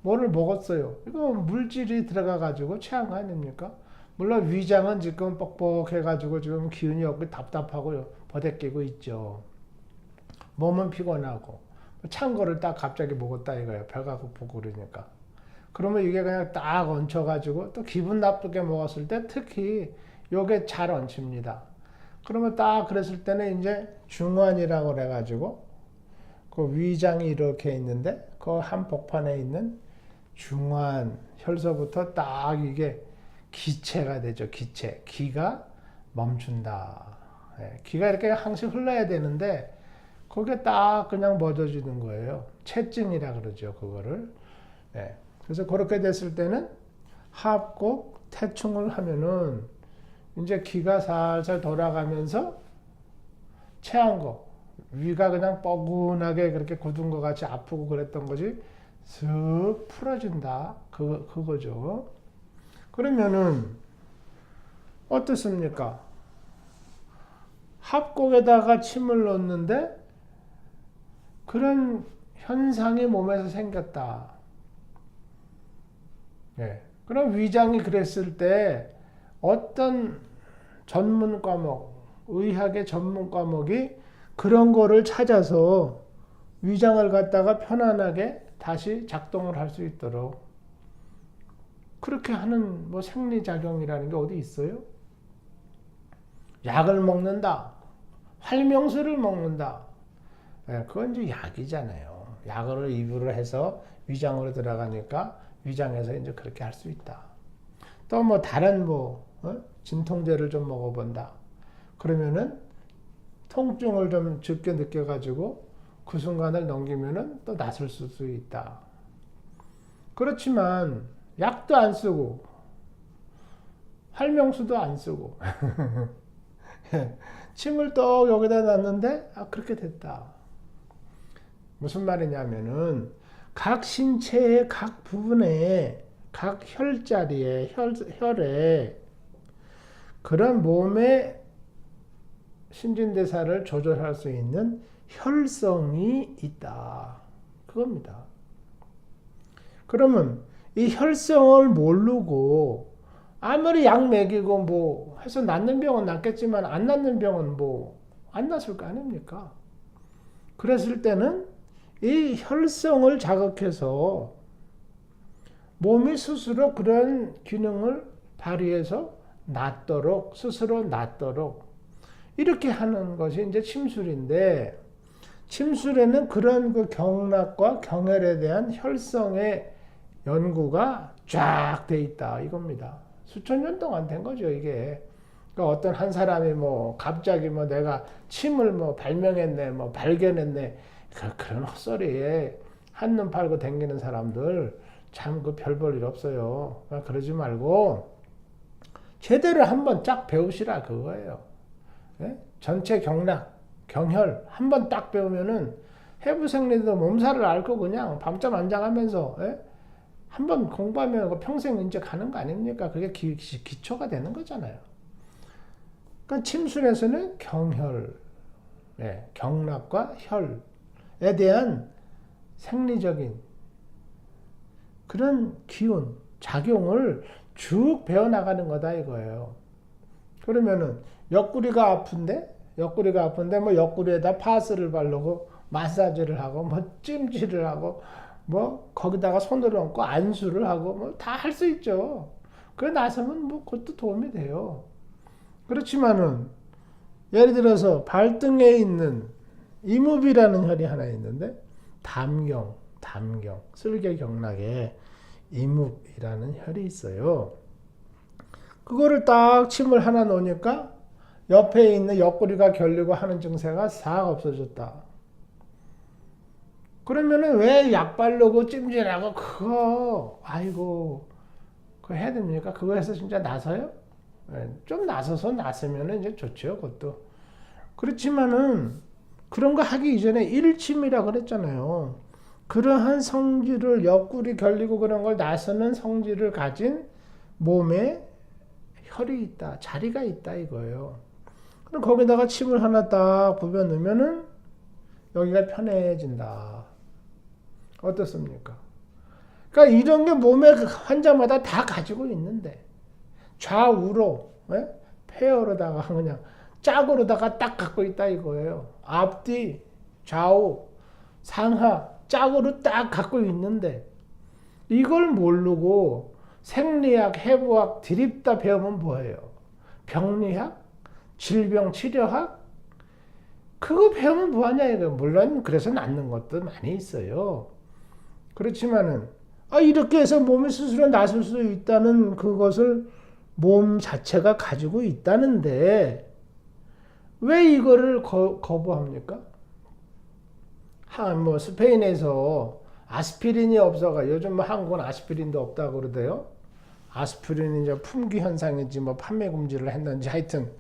뭐를 먹었어요. 이거 물질이 들어가가지고 체한 거 아닙니까? 물론 위장은 지금 뻑뻑해가지고 지금 기운이 없고 답답하고 버대끼고 있죠. 몸은 피곤하고. 찬 거를 딱 갑자기 먹었다 이거예요. 배가 고프고 그러니까. 그러면 이게 그냥 딱 얹혀가지고 또 기분 나쁘게 먹었을 때 특히 요게 잘 얹힙니다. 그러면 딱 그랬을 때는 이제 중환이라고 그래가지고 그 위장이 이렇게 있는데 그 한복판에 있는 중환 혈서부터 딱 이게 기체가 되죠. 기체. 기가 멈춘다. 예, 기가 이렇게 항상 흘러야 되는데 거기에 딱 그냥 멎어지는 거예요. 체증이라 그러죠. 그거를. 예, 그래서 그렇게 됐을 때는 합곡 태충을 하면은 이제 기가 살살 돌아가면서 체한 거, 위가 그냥 뻐근하게 그렇게 굳은 것 같이 아프고 그랬던 것이 슥 풀어진다. 그거죠. 그러면은 어떻습니까? 합곡에다가 침을 넣는데 그런 현상이 몸에서 생겼다. 예. 그럼 위장이 그랬을 때 어떤 전문 과목, 의학의 전문 과목이 그런 거를 찾아서 위장을 갖다가 편안하게 다시 작동을 할 수 있도록 그렇게 하는 뭐 생리작용이라는 게 어디 있어요? 약을 먹는다. 활명수를 먹는다. 예, 그건 이제 약이잖아요. 약을 입으로 해서 위장으로 들어가니까 위장에서 이제 그렇게 할 수 있다. 또 뭐 다른 진통제를 좀 먹어본다. 그러면은 통증을 좀 적게 느껴가지고 그 순간을 넘기면은 또 낫을 수 있다. 그렇지만 약도 안 쓰고 활명수도 안 쓰고 침을 또 여기다 놨는데 그렇게 됐다. 무슨 말이냐면은 각 신체의 각 부분에 각 혈자리에 혈에 그런 몸의 신진대사를 조절할 수 있는 혈성이 있다. 그겁니다. 그러면 이 혈성을 모르고 아무리 약 먹이고 뭐 해서 낫는 병은 낫겠지만 안 낫는 병은 뭐 안 낫을 거 아닙니까? 그랬을 때는 이 혈성을 자극해서 몸이 스스로 그런 기능을 발휘해서 낫도록 스스로 낫도록 이렇게 하는 것이 이제 침술인데 침술에는 그런 그 경락과 경혈에 대한 혈성의 연구가 쫙 돼 있다 이겁니다. 수천 년 동안 된 거죠 이게. 그러니까 어떤 한 사람이 뭐 갑자기 뭐 내가 침을 뭐 발명했네 뭐 발견했네 그런 헛소리에 한눈 팔고 댕기는 사람들 참 그 별 볼 일 없어요. 그러니까 그러지 말고 제대로 한번 쫙 배우시라 그거예요. 예? 전체 경락, 경혈 한번 딱 배우면은 해부생리도 몸살을 앓고 그냥 밤잠 안 자가면서 예? 한번 공부하면 평생 이제 가는 거 아닙니까? 그게 기초가 되는 거잖아요. 그러니까 침술에서는 경혈, 예, 경락과 혈에 대한 생리적인 그런 기운, 작용을 쭉 배워나가는 거다 이거예요. 그러면은 옆구리가 아픈데 뭐 옆구리에다 파스를 바르고 마사지를 하고 뭐 찜질을 하고 뭐 거기다가 손을 얹고 안수를 하고 뭐 다 할 수 있죠. 그래 나서면 뭐 그것도 도움이 돼요. 그렇지만은 예를 들어서 발등에 있는 이무비라는 혈이 하나 있는데 담경 쓸개경락에 이묵이라는 혈이 있어요. 그거를 딱 침을 하나 놓으니까 옆에 있는 옆구리가 결리고 하는 증세가 싹 없어졌다. 그러면은 왜 약 바르고 찜질하고 그거 해야 됩니까? 그거 해서 진짜 나서요? 좀 나서서 났으면 이제 좋죠, 그것도. 그렇지만은 그런 거 하기 이전에 일침이라 그랬잖아요. 그러한 성질을 옆구리 결리고 그런 걸 나서는 성질을 가진 몸에 혈이 있다, 자리가 있다 이거예요. 그럼 거기다가 침을 하나 딱 부벼 넣으면은 여기가 편해진다. 어떻습니까? 그러니까 이런 게 몸에 환자마다 다 가지고 있는데 좌우로 폐허로다가 그냥 짝으로다가 딱 갖고 있다 이거예요. 앞뒤, 좌우, 상하 짝으로 딱 갖고 있는데 이걸 모르고 생리학, 해부학 드립다 배우면 뭐예요? 병리학? 질병 치료학? 그거 배우면 뭐하냐 이거. 물론 그래서 낫는 것도 많이 있어요. 그렇지만은 이렇게 해서 몸이 스스로 나설 수 있다는 그것을 몸 자체가 가지고 있다는데 왜 이거를 거부합니까? 뭐 스페인에서 아스피린이 없어가 요즘 뭐 한국은 아스피린도 없다고 그러대요. 아스피린이 이제 품귀 현상인지 뭐 판매 금지를 했는지 하여튼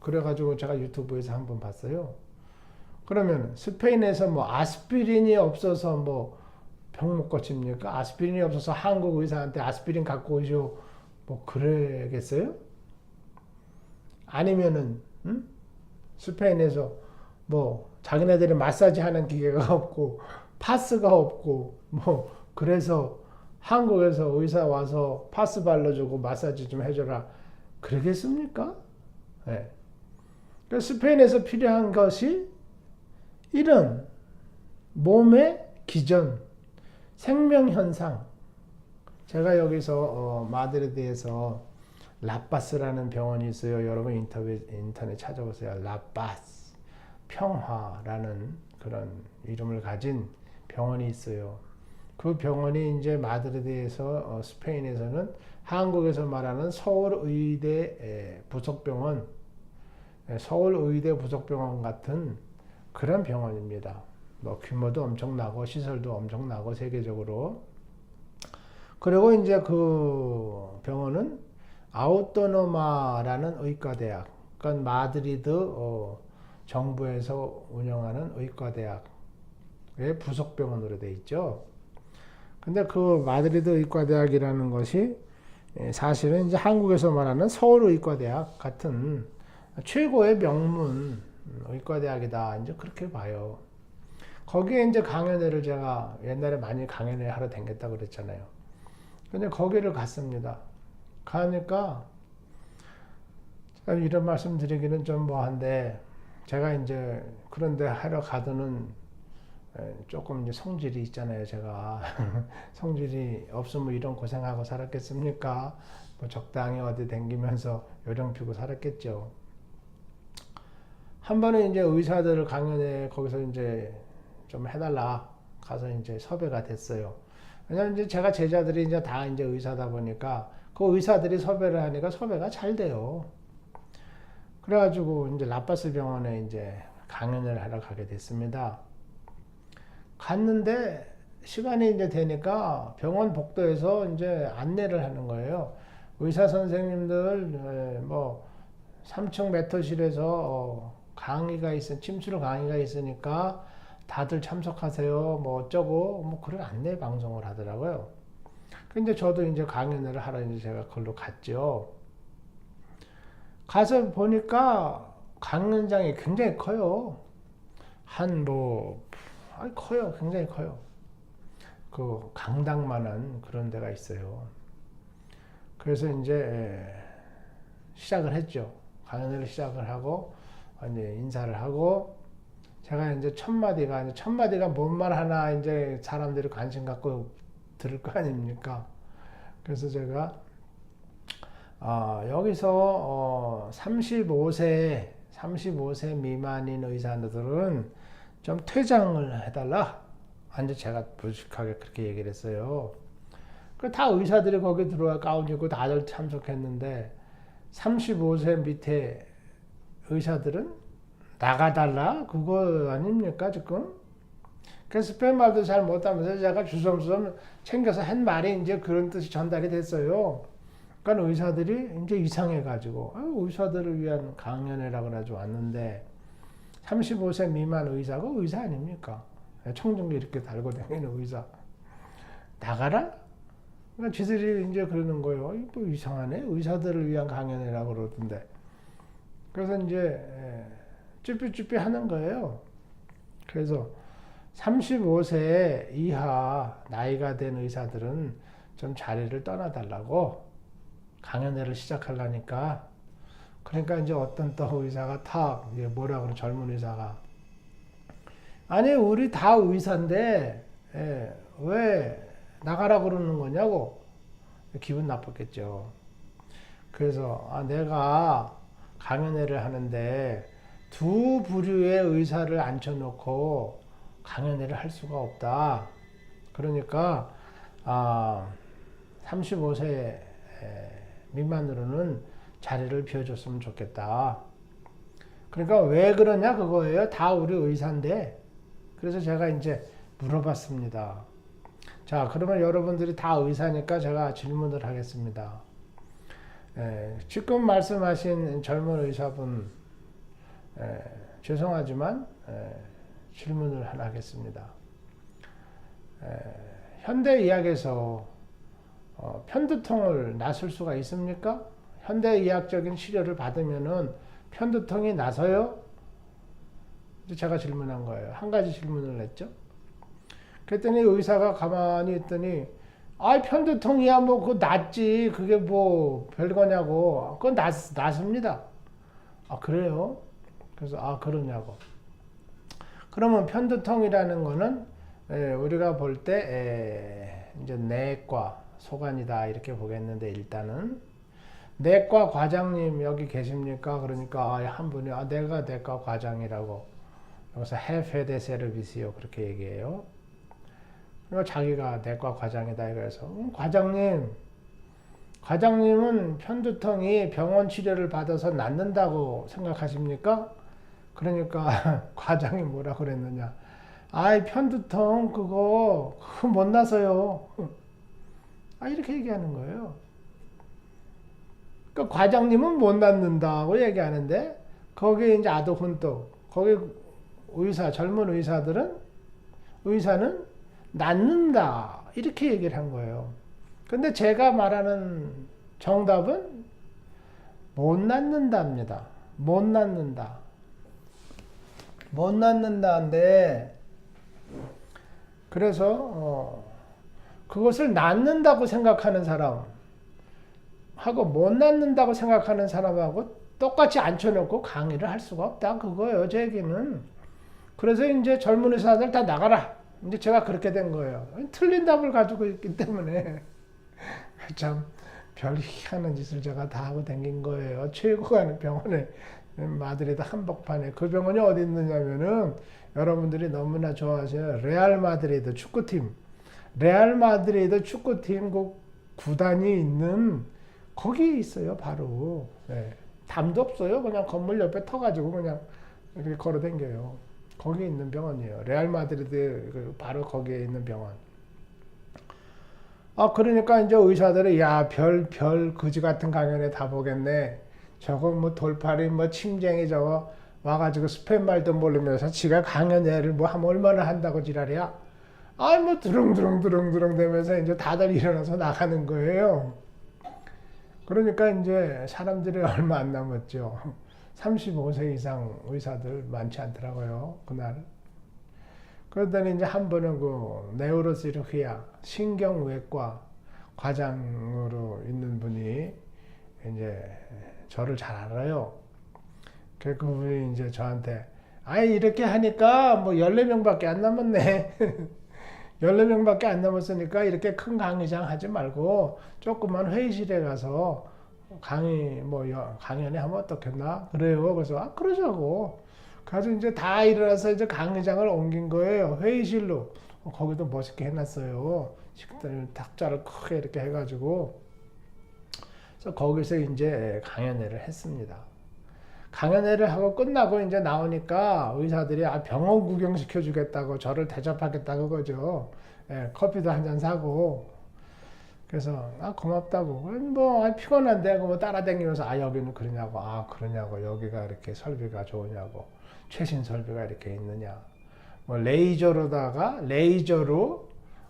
그래가지고 제가 유튜브에서 한번 봤어요. 그러면 스페인에서 뭐 아스피린이 없어서 뭐 병 못 고칩니까? 아스피린이 없어서 한국 의사한테 아스피린 갖고 오시오 뭐 그러겠어요? 아니면은 스페인에서 뭐 자기네들이 마사지 하는 기계가 없고 파스가 없고 뭐 그래서 한국에서 의사 와서 파스 발라주고 마사지 좀 해줘라 그러겠습니까? 네. 그러니까 스페인에서 필요한 것이 이런 몸의 기전, 생명현상. 제가 여기서 마드리드에서 라파스라는 병원이 있어요. 여러분 인터넷 찾아보세요. 라파스, 평화라는 그런 이름을 가진 병원이 있어요. 그 병원이 이제 마드리드에서 스페인에서는 한국에서 말하는 서울의대 부속병원, 서울의대 부속병원 같은 그런 병원입니다. 뭐 규모도 엄청나고 시설도 엄청나고 세계적으로. 그리고 이제 그 병원은 아우토노마라는 의과대학, 그러니까 마드리드 정부에서 운영하는 의과대학의 부속병원으로 돼 있죠. 근데 그 마드리드 의과대학이라는 것이 사실은 이제 한국에서 말하는 서울의과대학 같은 최고의 명문 의과대학이다. 이제 그렇게 봐요. 거기에 이제 강연회를 제가 옛날에 많이 강연회 하러 다녔다고 그랬잖아요. 근데 거기를 갔습니다. 가니까 이런 말씀 드리기는 좀 뭐한데 제가 이제 그런데 하러 가더는 조금 이제 성질이 있잖아요. 제가 성질이 없으면 이런 고생하고 살았겠습니까? 뭐 적당히 어디 댕기면서 요령 피고 살았겠죠. 한 번은 이제 의사들을 강연에 거기서 이제 좀 해달라 가서 이제 섭외가 됐어요. 왜냐면 이제 제가 제자들이 이제 다 이제 의사다 보니까 그 의사들이 섭외를 하니까 섭외가 잘 돼요. 그래가지고 이제 라파스 병원에 이제 강연을 하러 가게 됐습니다. 갔는데 시간이 이제 되니까 병원 복도에서 이제 안내를 하는 거예요. 의사 선생님들 뭐 3층 매터실에서 강의가 침술 강의가 있으니까 다들 참석하세요. 뭐 어쩌고 뭐 그런 안내 방송을 하더라고요. 근데 저도 이제 강연을 하러 이제 제가 그걸로 갔죠. 가서 보니까 강연장이 굉장히 커요. 커요. 굉장히 커요. 그 강당만한 그런 데가 있어요. 그래서 이제 시작을 했죠. 강연을 시작을 하고 이제 인사를 하고 제가 이제 첫 마디가 뭔 말 하나 이제 사람들이 관심 갖고 들을 거 아닙니까? 그래서 제가 여기서 35세 미만인 의사들은 좀 퇴장을 해달라. 이제 제가 무식하게 그렇게 얘기를 했어요. 다 의사들이 거기 들어와 가운 입고 다들 참석했는데 35세 밑에 의사들은 나가달라? 그거 아닙니까 지금? 그래서 스페인 말도 잘 못하면서 제가 주섬주섬 챙겨서 한 말이 이제 그런 뜻이 전달이 됐어요. 그러니까 의사들이 이제 이상해가지고 의사들을 위한 강연회라고 가지고 왔는데 35세 미만 의사가 의사 아닙니까? 청정기 이렇게 달고 다니는 의사 나가라? 그러니까 지들이 이제 그러는 거예요. 뭐 이상하네. 의사들을 위한 강연회라고 그러던데. 그래서 이제 쭈삐쭈삐 하는 거예요. 그래서 35세 이하 나이가 된 의사들은 좀 자리를 떠나달라고 강연회를 시작하려니까 그러니까 이제 어떤 또 의사가 뭐라 그래 젊은 의사가 아니 우리 다 의사인데 왜 나가라 그러는 거냐고 기분 나빴겠죠. 그래서 내가 강연회를 하는데 두 부류의 의사를 앉혀놓고 강연회를 할 수가 없다. 그러니까 35세 미만으로는 자리를 비워줬으면 좋겠다. 그러니까 왜 그러냐 그거예요. 다 우리 의사인데. 그래서 제가 이제 물어봤습니다. 자, 그러면 여러분들이 다 의사니까 제가 질문을 하겠습니다. 지금 말씀하신 젊은 의사분, 죄송하지만 질문을 하나 하겠습니다. 현대의학에서 편두통을 낫을 수가 있습니까? 현대의학적인 치료를 받으면은 편두통이 나서요? 제가 질문한 거예요. 한 가지 질문을 했죠. 그랬더니 의사가 가만히 있더니 편두통이야 뭐 그거 낫지 그게 뭐 별거냐고. 그건 낫습니다. 그래요? 그래서 그러냐고. 그러면 편두통이라는 거는 우리가 볼 때 이제 내과 소관이다 이렇게 보겠는데, 일단은 내과 과장님 여기 계십니까? 그러니까 한 분이 내가 내과 과장이라고, 여기서 해페데 세르비스요 그렇게 얘기해요. 그러니까 자기가 내과 과장이다 이거에서 과장님은 편두통이 병원 치료를 받아서 낫는다고 생각하십니까? 그러니까 과장이 뭐라 그랬느냐. 편두통 그거 못 나서요. 이렇게 얘기하는 거예요. 그러니까 과장님은 못 낫는다고 얘기하는데, 거기에 이제 아도훈떡, 거기 젊은 의사는 낫는다 이렇게 얘기를 한 거예요. 근데 제가 말하는 정답은 못 낫는다입니다. 못 낫는다인데, 그래서 그것을 낫는다고 생각하는 사람하고 못 낫는다고 생각하는 사람하고 똑같이 앉혀놓고 강의를 할 수가 없다 그거예요, 제 얘기는. 그래서 이제 젊은 의사들 다 나가라. 이제 제가 그렇게 된 거예요. 틀린 답을 가지고 있기 때문에. 참 별 희한한 짓을 제가 다 하고 다닌 거예요. 최고 가는 병원에, 마드리드 한복판에. 그 병원이 어디 있느냐면은 여러분들이 너무나 좋아하시는 레알 마드리드 축구팀 그 구단이 있는 거기 있어요. 바로. 담도 없어요. 그냥 건물 옆에 터가지고 그냥 이렇게 걸어 댕겨요. 거기 있는 병원이에요. 레알 마드리드 바로 거기에 있는 병원. 그러니까 이제 의사들이 별 그지 같은 강연에 다 보겠네. 저거 뭐 돌팔이 뭐 침쟁이 저거 와가지고 스페인 말도 모르면서 지가 강연회를 뭐 하면 얼마나 한다고 지랄이야. 뭐 두릉두릉 되면서 이제 다들 일어나서 나가는 거예요. 그러니까 이제 사람들이 얼마 안 남았죠. 35세 이상 의사들 많지 않더라고요, 그날. 그러더니 이제 한 번은 그 네우로시르히아 신경외과 과장으로 있는 분이 이제 저를 잘 알아요. 그분이 이제 저한테 이렇게 하니까 뭐 14명밖에 안 남았네. 14명밖에 안 남았으니까 이렇게 큰 강의장 하지 말고 조그만 회의실에 가서 강연회 하면 어떻겠나? 그래요. 그래서 그러자고. 그래서 이제 다 일어나서 이제 강의장을 옮긴 거예요. 회의실로. 거기도 멋있게 해놨어요. 식당을 탁자를 크게 이렇게 해가지고. 그래서 거기서 이제 강연회를 했습니다. 강연회를 하고 끝나고 이제 나오니까 의사들이 병원 구경시켜 주겠다고 저를 대접하겠다고 그러죠. 커피도 한 잔 사고. 그래서 고맙다고. 뭐 피곤한데 뭐 따라다니면서 여기는 그러냐고 여기가 이렇게 설비가 좋으냐고, 최신 설비가 이렇게 있느냐, 뭐 레이저로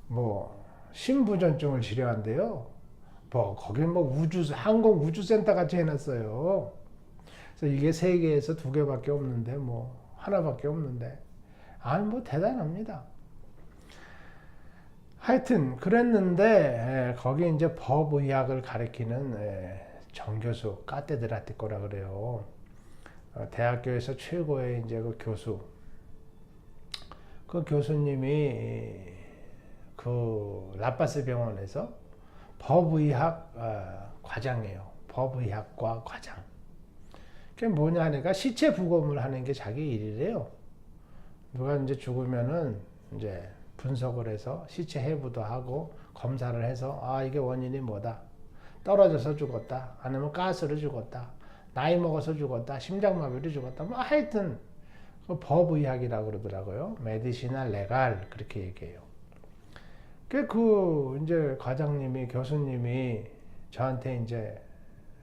뭐 심부전증을 치료한대요. 뭐 거긴 뭐 항공 우주센터 같이 해놨어요. 그래서 이게 세계에서 2개밖에 없는데 뭐 하나밖에 없는데 뭐 대단합니다. 하여튼 그랬는데 거기 이제 법의학을 가르치는 정교수 카테드라티코라 그래요. 대학교에서 최고의 이제 그 교수. 그 교수님이 그 라파스 병원에서 법의학 과장이에요. 법의학과 과장. 그게 뭐냐 하니까 시체 부검을 하는 게 자기 일이래요. 누가 이제 죽으면은 이제 분석을 해서 시체 해부도 하고 검사를 해서 이게 원인이 뭐다. 떨어져서 죽었다. 아니면 가스로 죽었다. 나이 먹어서 죽었다. 심장마비로 죽었다. 뭐 하여튼 그 법의학이라고 그러더라고요. 메디시나 레갈 그렇게 얘기해요. 그 이제 과장님이 교수님이 저한테 이제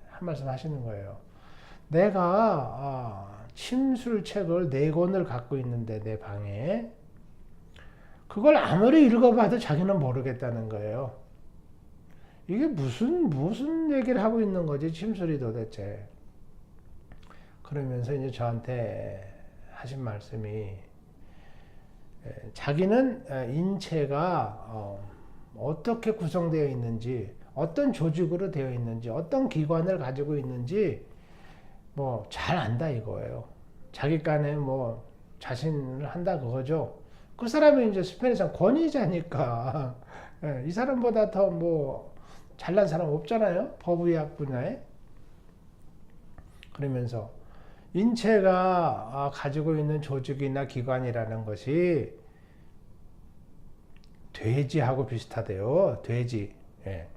한 말씀 하시는 거예요. 내가 침술책을 4권을 갖고 있는데 내 방에 그걸 아무리 읽어봐도 자기는 모르겠다는 거예요. 이게 무슨 얘기를 하고 있는 거지 침술이 도대체. 그러면서 이제 저한테 하신 말씀이 자기는 인체가 어떻게 구성되어 있는지, 어떤 조직으로 되어 있는지, 어떤 기관을 가지고 있는지 뭐 잘 안다 이거예요. 자기간에 뭐 자신을 한다 그거죠. 그 사람이 이제 스페인에서 권위자니까 이 사람보다 더 뭐 잘난 사람 없잖아요. 법의학 분야에. 그러면서 인체가 가지고 있는 조직이나 기관이라는 것이 돼지하고 비슷하대요. 돼지. 예.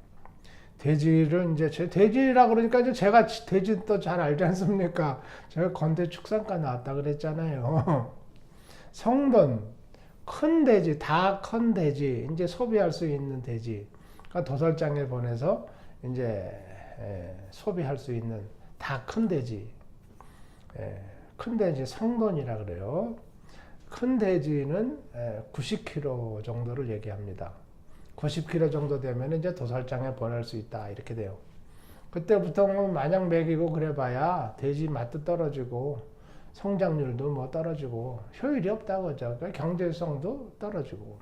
돼지를 이제 돼지라고 그러니까 이제 제가 돼지 또 잘 알지 않습니까? 제가 건대 축산과 나왔다 그랬잖아요. 성돈, 큰 돼지, 다 큰 돼지, 이제 소비할 수 있는 돼지. 그러니까 도살장에 보내서 이제 소비할 수 있는 다 큰 돼지. 큰 돼지 성돈이라 그래요. 큰 돼지는 90kg 정도를 얘기합니다. 90kg 정도 되면 이제 도살장에 보낼 수 있다 이렇게 돼요. 그때부터 뭐 마냥 먹이고 그래봐야 돼지 맛도 떨어지고 성장률도 뭐 떨어지고 효율이 없다고 하죠. 그러니까 경제성도 떨어지고.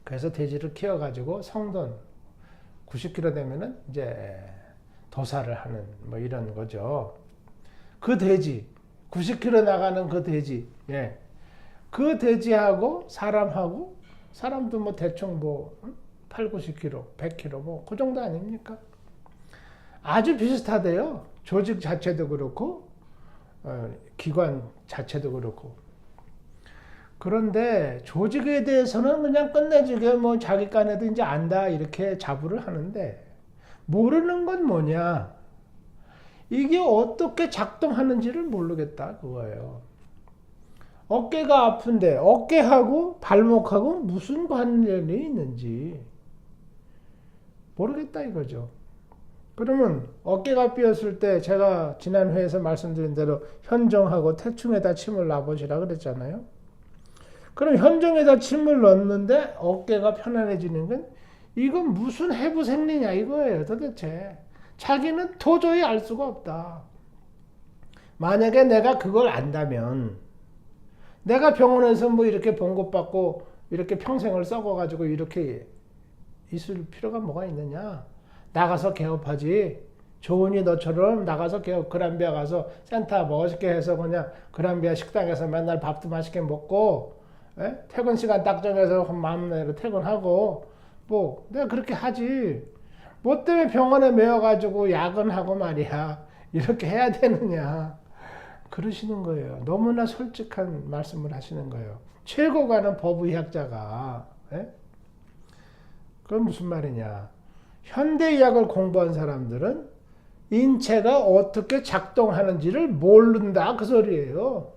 그래서 돼지를 키워가지고 성돈 90kg 되면은 이제 도살을 하는 뭐 이런 거죠. 그 돼지 90kg 나가는 그 돼지, 그 돼지하고 사람도 뭐 대충 뭐 8, 90kg, 100kg 뭐 그 정도 아닙니까? 아주 비슷하대요. 조직 자체도 그렇고 기관 자체도 그렇고. 그런데 조직에 대해서는 그냥 끝내주게 뭐 자기 깐에도 이제 안다 이렇게 자부를 하는데 모르는 건 뭐냐? 이게 어떻게 작동하는지를 모르겠다 그거예요. 어깨가 아픈데 어깨하고 발목하고 무슨 관련이 있는지 모르겠다 이거죠. 그러면 어깨가 삐었을 때 제가 지난 회에서 말씀드린 대로 현종하고 태충에다 침을 놔보시라 그랬잖아요. 그럼 현종에다 침을 넣는데 어깨가 편안해지는 건 이건 무슨 해부생리냐 이거예요 도대체. 자기는 도저히 알 수가 없다. 만약에 내가 그걸 안다면 내가 병원에서 뭐 이렇게 봉급받고 이렇게 평생을 썩어가지고 이렇게 있을 필요가 뭐가 있느냐. 나가서 개업하지. 좋으니 너처럼 나가서 개업, 그란비아 가서 센터 멋있게 해서 그냥 그란비아 식당에서 맨날 밥도 맛있게 먹고 퇴근 시간 딱 정해서 마음대로 퇴근하고 뭐 내가 그렇게 하지. 뭐 때문에 병원에 매여가지고 야근하고 말이야. 이렇게 해야 되느냐. 그러시는 거예요. 너무나 솔직한 말씀을 하시는 거예요. 최고가는 법의학자가. 그건 무슨 말이냐. 현대의학을 공부한 사람들은 인체가 어떻게 작동하는지를 모른다 그 소리예요.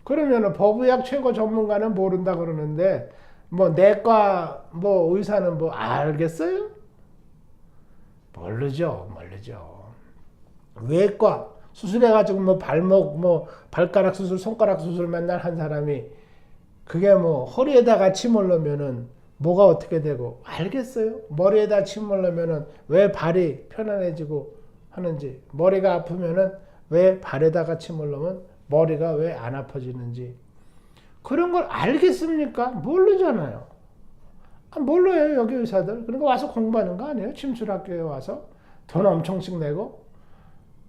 그러면 법의학 최고 전문가는 모른다 그러는데 뭐 내과 뭐 의사는 뭐 알겠어요? 모르죠. 외과 수술해가지고 뭐 발목 뭐 발가락 수술 손가락 수술 맨날 한 사람이 그게 뭐 허리에다가 침을 넣으면은 뭐가 어떻게 되고 알겠어요? 머리에다 침을 넣으면은 왜 발이 편안해지고 하는지, 머리가 아프면은 왜 발에다가 침을 넣으면 머리가 왜 안 아파지는지 그런 걸 알겠습니까? 모르잖아요. 몰라요 여기 의사들. 그러니까 와서 공부하는 거 아니에요? 침술학교에 와서 돈 엄청씩 내고.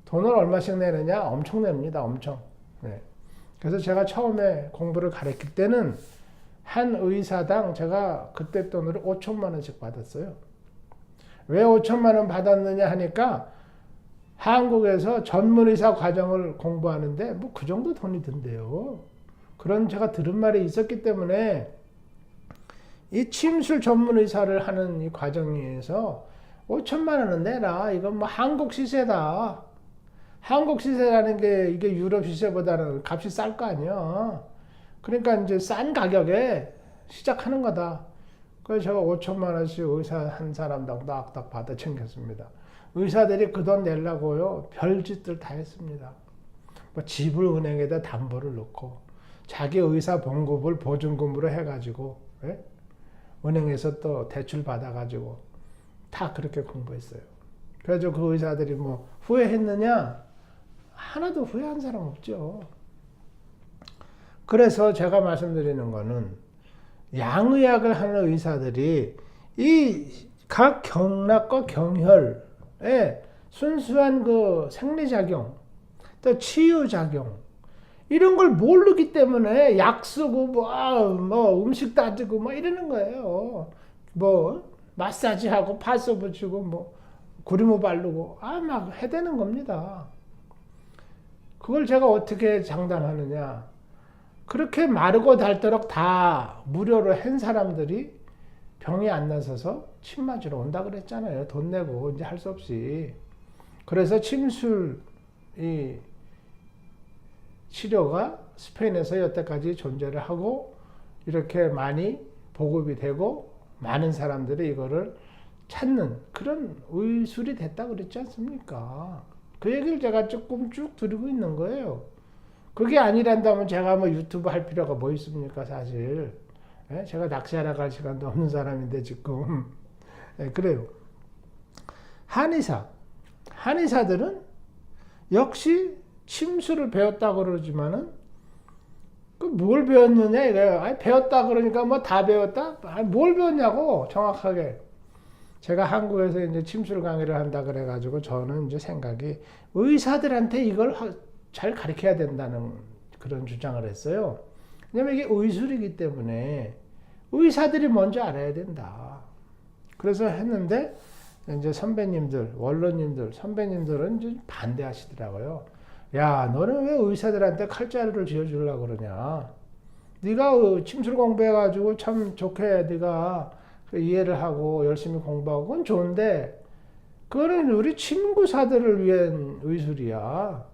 돈을 얼마씩 내느냐? 엄청 냅니다. 엄청. 그래서 제가 처음에 공부를 가르칠 때는 한 의사당 제가 그때 돈으로 5천만 원씩 받았어요. 왜 5천만 원 받았느냐 하니까 한국에서 전문의사 과정을 공부하는데 뭐 그 정도 돈이 든대요. 그런 제가 들은 말이 있었기 때문에 이 침술 전문 의사를 하는 이 과정에서 5천만 원은 내라. 이건 뭐 한국 시세다. 한국 시세라는 게 이게 유럽 시세보다는 값이 쌀 거 아니야. 그러니까 이제 싼 가격에 시작하는 거다. 그래서 제가 5천만 원씩 의사 한 사람당 딱딱 받아 챙겼습니다. 의사들이 그 돈 내려고요. 별짓들 다 했습니다. 뭐 집을 은행에다 담보를 넣고 자기 의사 봉급을 보증금으로 해가지고 예? 은행에서 또 대출 받아가지고 다 그렇게 공부했어요. 그래서 그 의사들이 뭐 후회했느냐? 하나도 후회한 사람 없죠. 그래서 제가 말씀드리는 거는 양의학을 하는 의사들이 이 각 경락과 경혈의 순수한 그 생리작용, 또 치유작용, 이런 걸 모르기 때문에 약 쓰고 뭐 음식 따지고 뭐 이러는 거예요. 뭐 마사지하고 파스 붙이고 뭐 구리모 바르고 막 해대는 겁니다. 그걸 제가 어떻게 장담하느냐? 그렇게 마르고 닳도록 다 무료로 한 사람들이 병이 안 나서서 침 맞으러 온다 그랬잖아요. 돈 내고 이제 할 수 없이. 그래서 침술 이 치료가 스페인에서 여태까지 존재를 하고 이렇게 많이 보급이 되고 많은 사람들이 이거를 찾는 그런 의술이 됐다 그랬지 않습니까? 그 얘기를 제가 조금 쭉 드리고 있는 거예요. 그게 아니란다면 제가 뭐 유튜브 할 필요가 뭐 있습니까, 사실. 예? 제가 낚시하러 갈 시간도 없는 사람인데 지금. 예, 그래요. 한의사들은 역시 침수를 배웠다 그러지만은 그 뭘 배웠느냐 이거예요. 아니, 배웠다 그러니까 뭐 다 배웠다? 아니, 뭘 배웠냐고 정확하게. 제가 한국에서 이제 침술 강의를 한다 그래가지고 저는 이제 생각이 의사들한테 이걸 잘 가르쳐야 된다는 그런 주장을 했어요. 왜냐면 이게 의술이기 때문에 의사들이 먼저 알아야 된다. 그래서 했는데 이제 선배님들, 원로님들, 선배님들은 이제 반대하시더라고요. 야, 너는 왜 의사들한테 칼자루를 쥐어주려고 그러냐? 네가 침술 공부해가지고 참 좋게 네가 이해를 하고 열심히 공부하고 그건 좋은데 그거는 우리 침구사들을 위한 의술이야.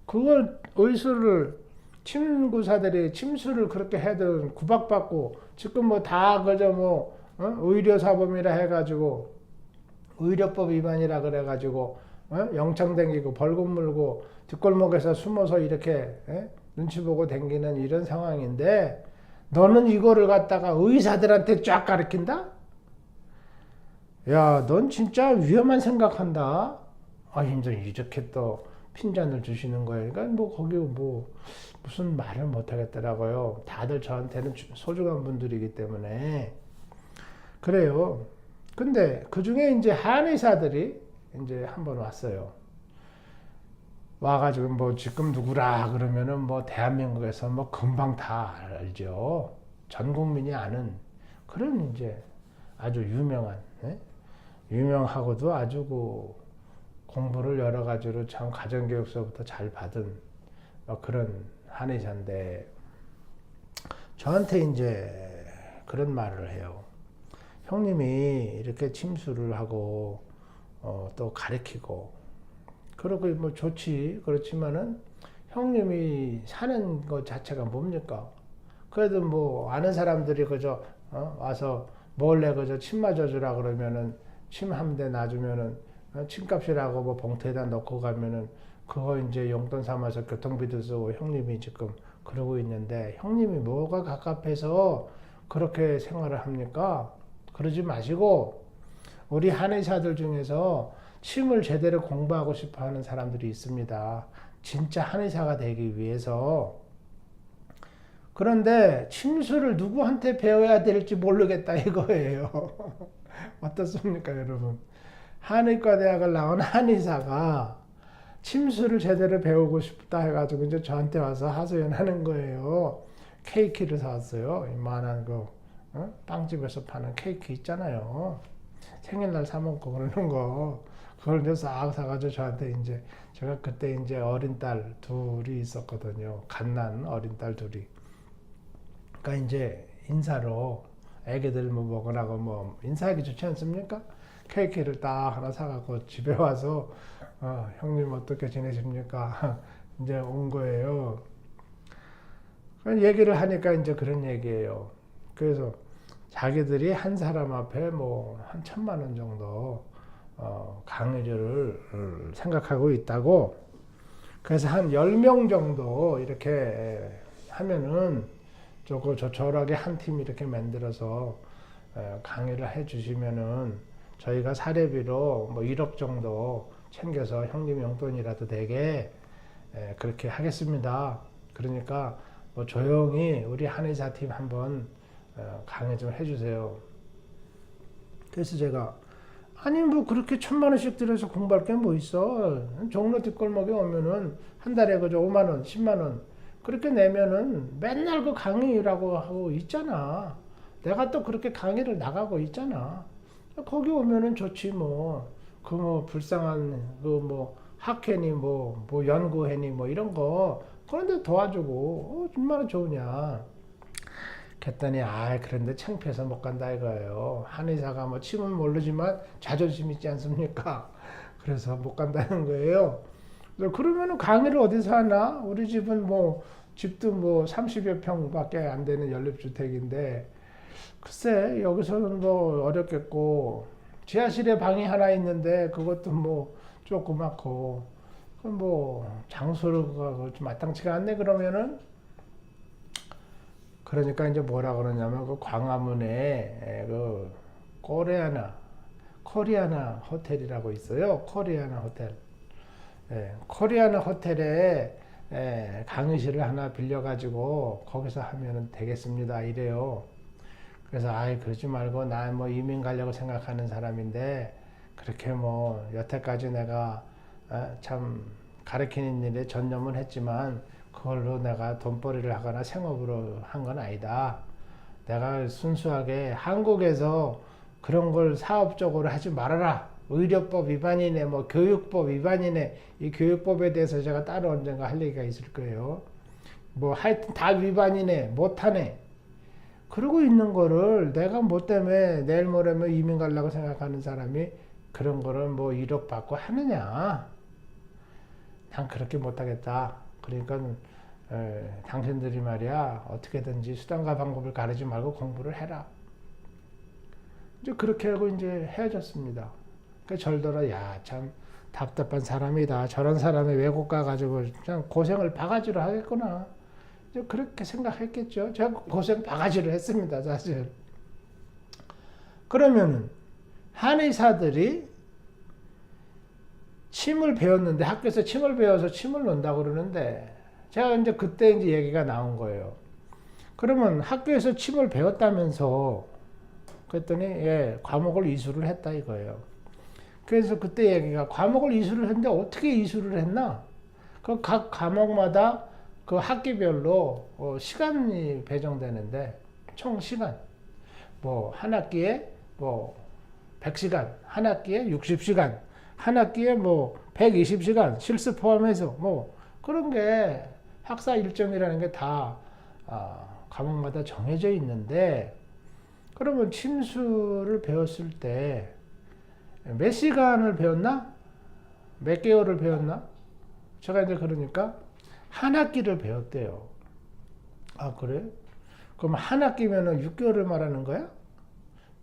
그걸 의술을 침구사들이 침술을 그렇게 해도 구박받고 지금 뭐 다 그저 뭐 의료사범이라 해가지고 의료법 위반이라 그래가지고 영창 댕기고 벌금 물고 뒷골목에서 숨어서 이렇게 눈치 보고 댕기는 이런 상황인데 너는 이거를 갖다가 의사들한테 쫙 가르친다? 야, 넌 진짜 위험한 생각한다. 힘들어 이렇게 또 핀잔을 주시는 거예요. 그러니까 뭐 거기 뭐 무슨 말을 못 하겠더라고요. 다들 저한테는 소중한 분들이기 때문에 그래요. 근데 그 중에 이제 한의사들이 이제 한번 왔어요. 와가지고 뭐 지금 누구라 그러면은 뭐 대한민국에서 뭐 금방 다 알죠. 전 국민이 아는 그런 이제 아주 유명한, 유명하고도 아주 그 공부를 여러 가지로 참 가정교육서부터 잘 받은 그런 한의사인데 저한테 이제 그런 말을 해요. 형님이 이렇게 침수를 하고 또 가르치고 그러고 뭐 좋지. 그렇지만은 형님이 사는 것 자체가 뭡니까? 그래도 뭐 아는 사람들이 그저 와서 몰래 그저 침 맞아주라 그러면은 침 한 대 놔주면은 침값이라고 뭐 봉투에다 넣고 가면은 그거 이제 용돈 삼아서 교통비도 쓰고 형님이 지금 그러고 있는데 형님이 뭐가 갑갑해서 그렇게 생활을 합니까? 그러지 마시고 우리 한의사들 중에서 침을 제대로 공부하고 싶어 하는 사람들이 있습니다. 진짜 한의사가 되기 위해서. 그런데 침수를 누구한테 배워야 될지 모르겠다 이거예요. 어떻습니까, 여러분? 한의과 대학을 나온 한의사가 침수를 제대로 배우고 싶다 해가지고 이제 저한테 와서 하소연하는 거예요. 케이크를 사왔어요. 이만한 거 빵집에서 파는 케이크 있잖아요. 생일날 사 먹고 그러는 거. 그걸 이제 싹 사가지고 저한테 이제 제가 그때 이제 어린 딸 둘이 있었거든요. 갓난 어린 딸 둘이. 그러니까 이제 인사로 애기들 뭐 먹으라고 뭐 인사하기 좋지 않습니까? 케이크를 딱 하나 사갖고 집에 와서 형님 어떻게 지내십니까? 이제 온 거예요. 얘기를 하니까 이제 그런 얘기예요. 그래서 자기들이 한 사람 앞에 뭐 한 1,000만 원 정도 강의료를 생각하고 있다고. 그래서 한 10명 정도 이렇게 하면은 저렇게 한 팀 이렇게 만들어서 강의를 해 주시면은 저희가 사례비로 뭐 1억 정도 챙겨서 형님 용돈이라도 되게 그렇게 하겠습니다. 그러니까 뭐 조용히 우리 한의사 팀 한번 강의 좀 해주세요. 그래서 제가 아니 뭐 그렇게 1,000만 원씩 들여서 공부할 게 뭐 있어. 종로 뒷골목에 오면은 한 달에 그저 5만 원, 10만 원 그렇게 내면은 맨날 그 강의라고 하고 있잖아. 내가 또 그렇게 강의를 나가고 있잖아. 거기 오면은 좋지 뭐. 그 뭐 불쌍한 그 뭐 학회니 뭐 연구회니 뭐 이런 거 그런데 도와주고 얼마나 좋으냐. 그랬더니 그런데 창피해서 못 간다 이거예요. 한의사가 뭐 침은 모르지만 자존심 있지 않습니까? 그래서 못 간다는 거예요. 그러면은 강의를 어디서 하나? 우리 집은 뭐 집도 뭐 30여 평밖에 안 되는 연립주택인데 글쎄 여기서는 뭐 어렵겠고 지하실에 방이 하나 있는데 그것도 뭐 조그맣고 그럼 뭐 장소가 좀 마땅치가 않네 그러면은. 그러니까 이제 뭐라 그러냐면 그 광화문에 그 코리아나 호텔이라고 있어요. 코리아나 호텔. 코리아나 호텔에 강의실을 하나 빌려가지고 거기서 하면 되겠습니다. 이래요. 그래서 그러지 말고 나 뭐 이민 가려고 생각하는 사람인데 그렇게 뭐 여태까지 내가 참 가르치는 일에 전념은 했지만 그걸로 내가 돈벌이를 하거나 생업으로 한 건 아니다. 내가 순수하게 한국에서 그런 걸 사업적으로 하지 말아라. 의료법 위반이네, 뭐 교육법 위반이네. 이 교육법에 대해서 제가 따로 언젠가 할 얘기가 있을 거예요. 뭐 하여튼 다 위반이네, 못하네. 그러고 있는 거를 내가 뭐 때문에 내일 모레면 이민 가려고 생각하는 사람이 그런 거를 뭐 1억 받고 하느냐. 난 그렇게 못하겠다. 그러니까 당신들이 말이야 어떻게든지 수단과 방법을 가르지 말고 공부를 해라. 이제 그렇게 하고 이제 헤어졌습니다. 그 절더러 참 답답한 사람이다. 저런 사람이 외국 가가지고 그냥 고생을 바가지로 하겠구나. 이제 그렇게 생각했겠죠. 제가 고생 바가지로 했습니다, 사실. 그러면은 한의사들이 침을 배웠는데 학교에서 침을 배워서 침을 논다고 그러는데 제가 이제 그때 이제 얘기가 나온 거예요. 그러면 학교에서 침을 배웠다면서 그랬더니 과목을 이수를 했다 이거예요. 그래서 그때 얘기가 과목을 이수를 했는데 어떻게 이수를 했나? 그 각 과목마다 그 학기별로 시간이 배정되는데 총 시간 뭐 한 학기에 뭐 100시간, 한 학기에 60시간, 한 학기에 뭐 120시간 실습 포함해서 뭐 그런 게 학사 일정이라는 게 다 과목마다 정해져 있는데 그러면 침수를 배웠을 때 몇 시간을 배웠나? 몇 개월을 배웠나? 제가 이제 그러니까 한 학기를 배웠대요. 그래? 그럼 한 학기면은 6개월을 말하는 거야?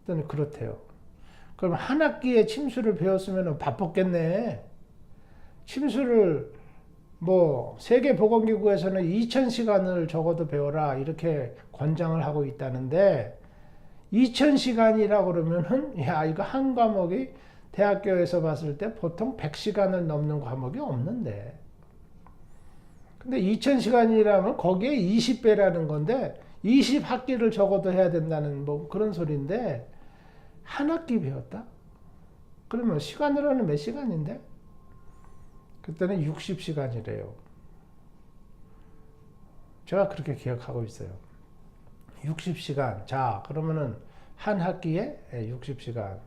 그랬더니 그렇대요. 그럼 한 학기에 침수를 배웠으면 바빴겠네. 침수를 뭐 세계보건기구에서는 2000시간을 적어도 배워라 이렇게 권장을 하고 있다는데 2000시간이라 그러면은 이거 한 과목이 대학교에서 봤을 때 보통 100시간을 넘는 과목이 없는데 근데 2000시간이라면 거기에 20배라는 건데 20학기를 적어도 해야 된다는 뭐 그런 소리인데 한 학기 배웠다? 그러면 시간으로는 몇 시간인데? 그때는 60시간이래요. 제가 그렇게 기억하고 있어요. 60시간. 자, 그러면은 한 학기에 60시간.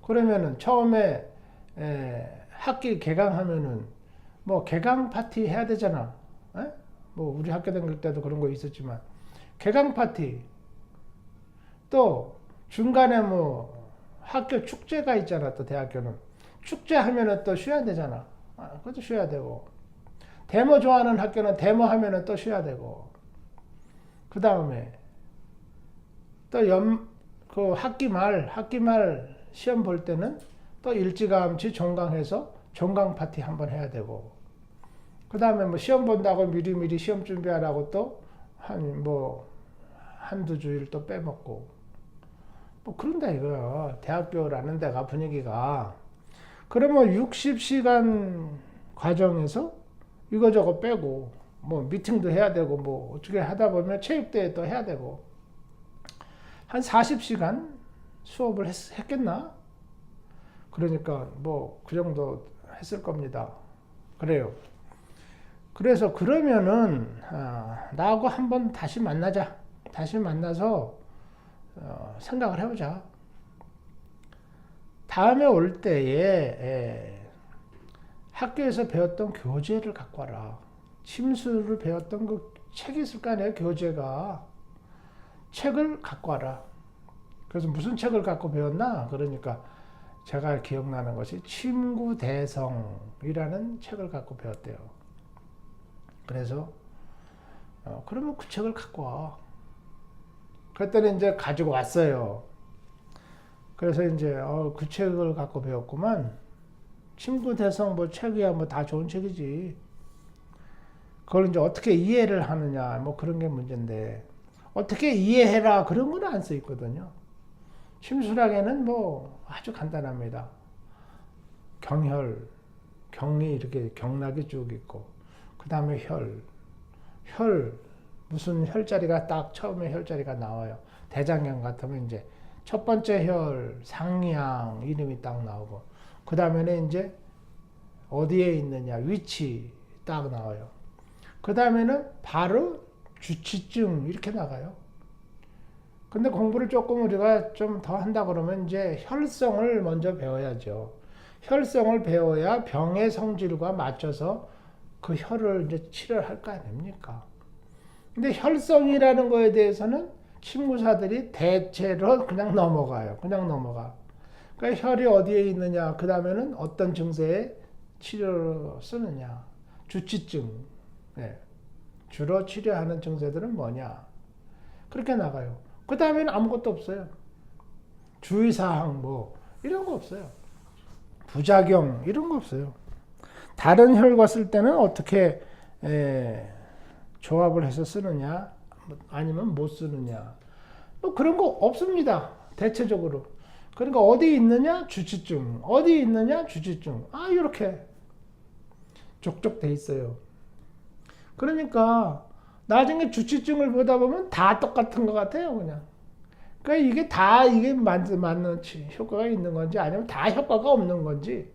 그러면은 처음에 학기 개강하면은 뭐 개강 파티 해야 되잖아. 뭐 우리 학교 다닐 때도 그런 거 있었지만 개강 파티 또 중간에 뭐 학교 축제가 있잖아. 또 대학교는 축제 하면은 또 쉬어야 되잖아. 그것도 쉬어야 되고, 데모 좋아하는 학교는 데모 하면은 또 쉬어야 되고, 그 다음에 또 그 학기 말 시험 볼 때는 또 일찌감치 종강해서 종강 파티 한번 해야 되고, 그 다음에 뭐 시험 본다고 미리미리 시험 준비하라고 또 한두 주일 또 빼먹고, 뭐 그런다 이거야. 대학교라는 데가 분위기가. 그러면 60시간 과정에서 이거저거 빼고, 뭐 미팅도 해야 되고, 뭐 어떻게 하다 보면 체육대회 또 해야 되고, 한 40시간 수업을 했겠나? 그러니까 뭐 그 정도 했을 겁니다. 그래요. 그래서 그러면은 나하고 한번 다시 만나자. 다시 만나서 생각을 해보자. 다음에 올 때에 학교에서 배웠던 교재를 갖고 와라. 침수를 배웠던 그 책이 있을 거 아니에요, 교재가. 책을 갖고 와라. 그래서 무슨 책을 갖고 배웠나? 그러니까 제가 기억나는 것이 침구대성이라는 책을 갖고 배웠대요. 그래서 그러면 그 책을 갖고 와. 그랬더니 이제 가지고 왔어요. 그래서 이제 그 책을 갖고 배웠구만. 침구대성 뭐 책이야 뭐 다 좋은 책이지. 그걸 이제 어떻게 이해를 하느냐 뭐 그런 게 문제인데, 어떻게 이해해라 그런 건 안 써 있거든요. 심술학에는 뭐 아주 간단합니다. 경혈, 경리 이렇게 경락이 쭉 있고, 그 다음에 혈 무슨 혈자리가 딱 처음에 혈자리가 나와요. 대장경 같으면 이제 첫 번째 혈 상량 이름이 딱 나오고, 그 다음에는 이제 어디에 있느냐 위치 딱 나와요. 그 다음에는 바로 주치증 이렇게 나가요. 근데 공부를 조금 우리가 좀 더 한다 그러면 이제 혈성을 먼저 배워야죠. 혈성을 배워야 병의 성질과 맞춰서 그 혈을 이제 치료를 할 거 아닙니까? 근데 혈성이라는 거에 대해서는 침구사들이 대체로 그냥 넘어가요. 그냥 넘어가. 그러니까 혈이 어디에 있느냐, 그 다음에는 어떤 증세에 치료로 쓰느냐. 주치증. 네. 주로 치료하는 증세들은 뭐냐. 그렇게 나가요. 그 다음에는 아무것도 없어요. 주의사항 뭐 이런 거 없어요. 부작용 이런 거 없어요. 다른 혈과 쓸 때는 어떻게 조합을 해서 쓰느냐 아니면 못 쓰느냐 뭐 그런 거 없습니다. 대체적으로. 그러니까 어디 있느냐 주치증, 어디 있느냐 주치증. 이렇게 족족 돼 있어요. 그러니까 나중에 주치증을 보다 보면 다 똑같은 것 같아요, 그냥. 그러니까 이게 다 이게 맞는 효과가 있는 건지 아니면 다 효과가 없는 건지.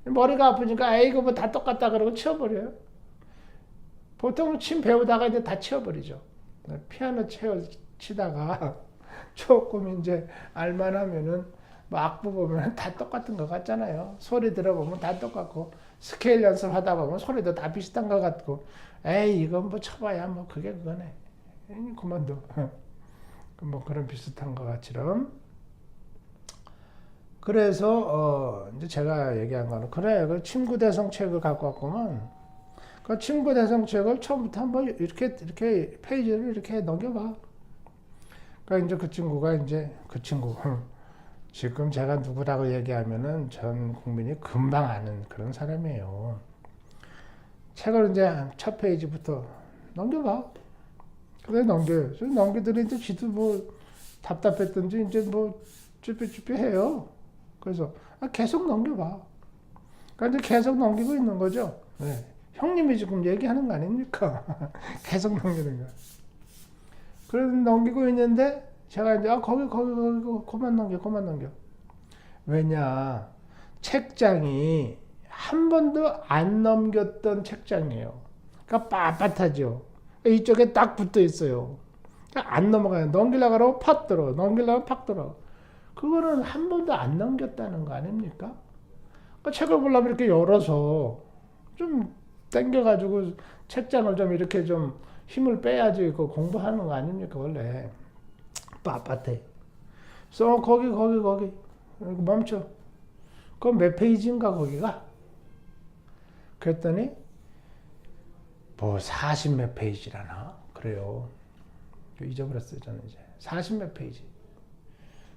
머리가 아프니까 이거 뭐 다 똑같다 그러고 치워버려요. 보통 침 배우다가 이제 다 치워버리죠. 피아노 치다가 조금 이제 알만하면은 뭐 악보 보면 다 똑같은 것 같잖아요. 소리 들어보면 다 똑같고, 스케일 연습하다 보면 소리도 다 비슷한 것 같고, 이건 뭐 쳐봐야 뭐 그거네. 그만둬. 뭐 그런 비슷한 것 같처럼. 그래서 이제 제가 얘기한 거는 그래, 그 침구대성 책을 갖고 왔구만. 그 침구대성 책을 처음부터 한번 이렇게 페이지를 이렇게 넘겨봐. 그러니까 이제 그 친구 지금 제가 누구라고 얘기하면은 전 국민이 금방 아는 그런 사람이에요. 책을 이제 첫 페이지부터 넘겨봐. 그래 넘겨요. 넘기더니 이제 지도 뭐 답답했던지 이제 뭐 쭈뼛쭈뼛 해요. 그래서 계속 넘겨봐. 그러니까 이제 계속 넘기고 있는 거죠. 네. 형님이 지금 얘기하는 거 아닙니까? 계속 넘기는 거. 그래서 넘기고 있는데 제가 이제 거기 그만 넘겨. 왜냐, 책장이 한 번도 안 넘겼던 책장이에요. 그러니까 빳빳하죠. 이쪽에 딱 붙어 있어요. 그러니까 안 넘어가요. 넘기려고 하면 팍 들어. 넘기려고 하면 팍 들어. 그거는 한 번도 안 넘겼다는 거 아닙니까? 그러니까 책을 보려면 이렇게 열어서 좀 당겨가지고 책장을 좀 이렇게 좀 힘을 빼야지 그 공부하는 거 아닙니까? 원래 빳빳해. 거기. 멈춰. 그럼 몇 페이지인가 거기가? 그랬더니 뭐 40 몇 페이지라나? 그래요. 잊어버렸어요 저는 이제. 40 몇 페이지.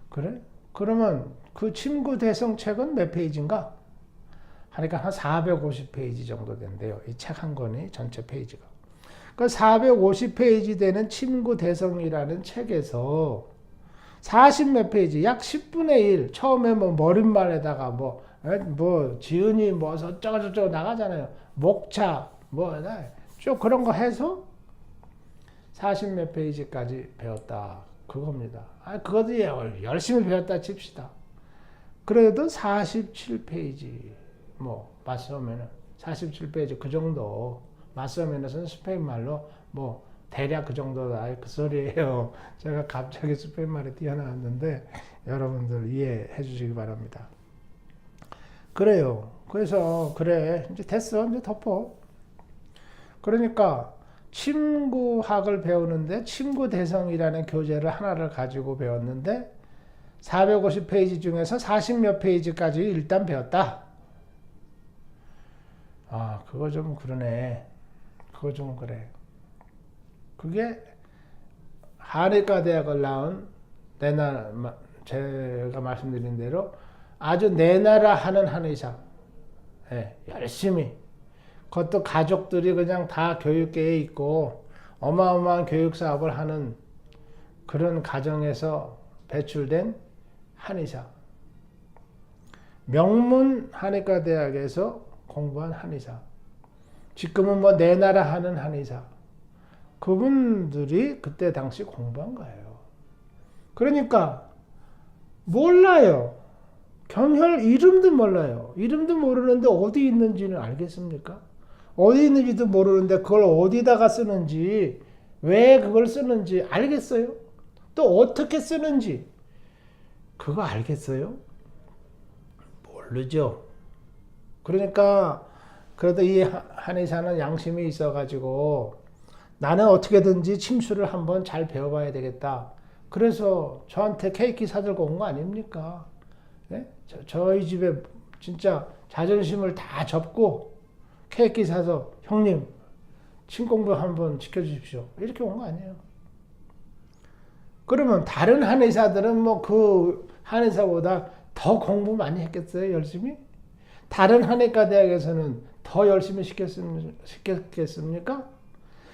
그래? 그러면 그 침구 대성 책은 몇 페이지인가? 하니까 한 450페이지 정도 된대요. 이 책 한 권이 전체 페이지가. 그 450페이지 되는 침구 대성이라는 책에서 40 몇 페이지, 약 10분의 1, 처음에 뭐 머릿말에다가 뭐 지은이 뭐 어쩌고저쩌고 나가잖아요. 목차, 쭉 그런 거 해서 40 몇 페이지까지 배웠다. 그겁니다. 그것도 열심히 배웠다 칩시다. 그래도 47페이지, 맞서면은 47페이지 그 정도, 맞서면은 스페인 말로 대략 그 정도다. 그 소리예요. 제가 갑자기 스페인 말이 튀어나왔는데 여러분들 이해해 주시기 바랍니다. 그래요. 그래서 그래 이제 됐어. 이제 덮어. 그러니까 침구학을 배우는데 침구 대성이라는 교재를 하나를 가지고 배웠는데 450페이지 중에서 40 몇 페이지까지 일단 배웠다. 그거 좀 그러네. 그거 좀 그래. 그게 한의과 대학을 나온 제가 말씀드린 대로 아주 내 나라 하는 한의사. 열심히. 그것도 가족들이 그냥 다 교육계에 있고 어마어마한 교육 사업을 하는 그런 가정에서 배출된 한의사. 명문 한의과 대학에서 공부한 한의사. 지금은 내 나라 하는 한의사. 그분들이 그때 당시 공부한 거예요. 그러니까 몰라요. 경혈 이름도 몰라요. 이름도 모르는데 어디 있는지는 알겠습니까? 어디 있는지도 모르는데 그걸 어디다가 쓰는지, 왜 그걸 쓰는지 알겠어요? 또 어떻게 쓰는지 그거 알겠어요? 모르죠. 그러니까 그래도 이 한의사는 양심이 있어가지고 나는 어떻게든지 침수를 한번 잘 배워봐야 되겠다. 그래서 저한테 케이크 사들고 온 거 아닙니까? 네? 저희 집에 진짜 자존심을 다 접고 케이크 사서 형님 침 공부 한번 시켜주십시오. 이렇게 온 거 아니에요. 그러면 다른 한의사들은 그 한의사보다 더 공부 많이 했겠어요? 열심히? 다른 한의과 대학에서는 더 열심히 시켰겠습니까?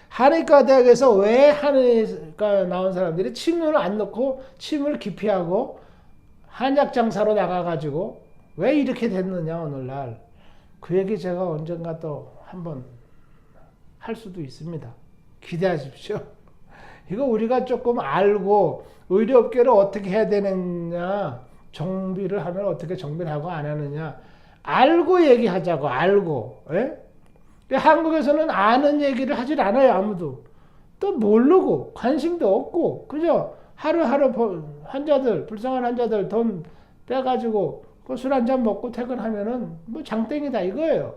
한의과 대학에서 왜 한의과 나온 사람들이 침을 안 넣고 침을 기피하고 한약 장사로 나가가지고 왜 이렇게 됐느냐 오늘날. 그 얘기 제가 언젠가 또 한번 할 수도 있습니다. 기대하십시오. 이거 우리가 조금 알고 의료업계를 어떻게 해야 되느냐, 정비를 하면 어떻게 정비를 하고 안 하느냐 알고 얘기하자고. 알고. 한국에서는 아는 얘기를 하질 않아요. 아무도. 또 모르고 관심도 없고 그죠? 하루하루 환자들, 불쌍한 환자들 돈 빼가지고 술 한잔 먹고 퇴근하면은 장땡이다 이거예요.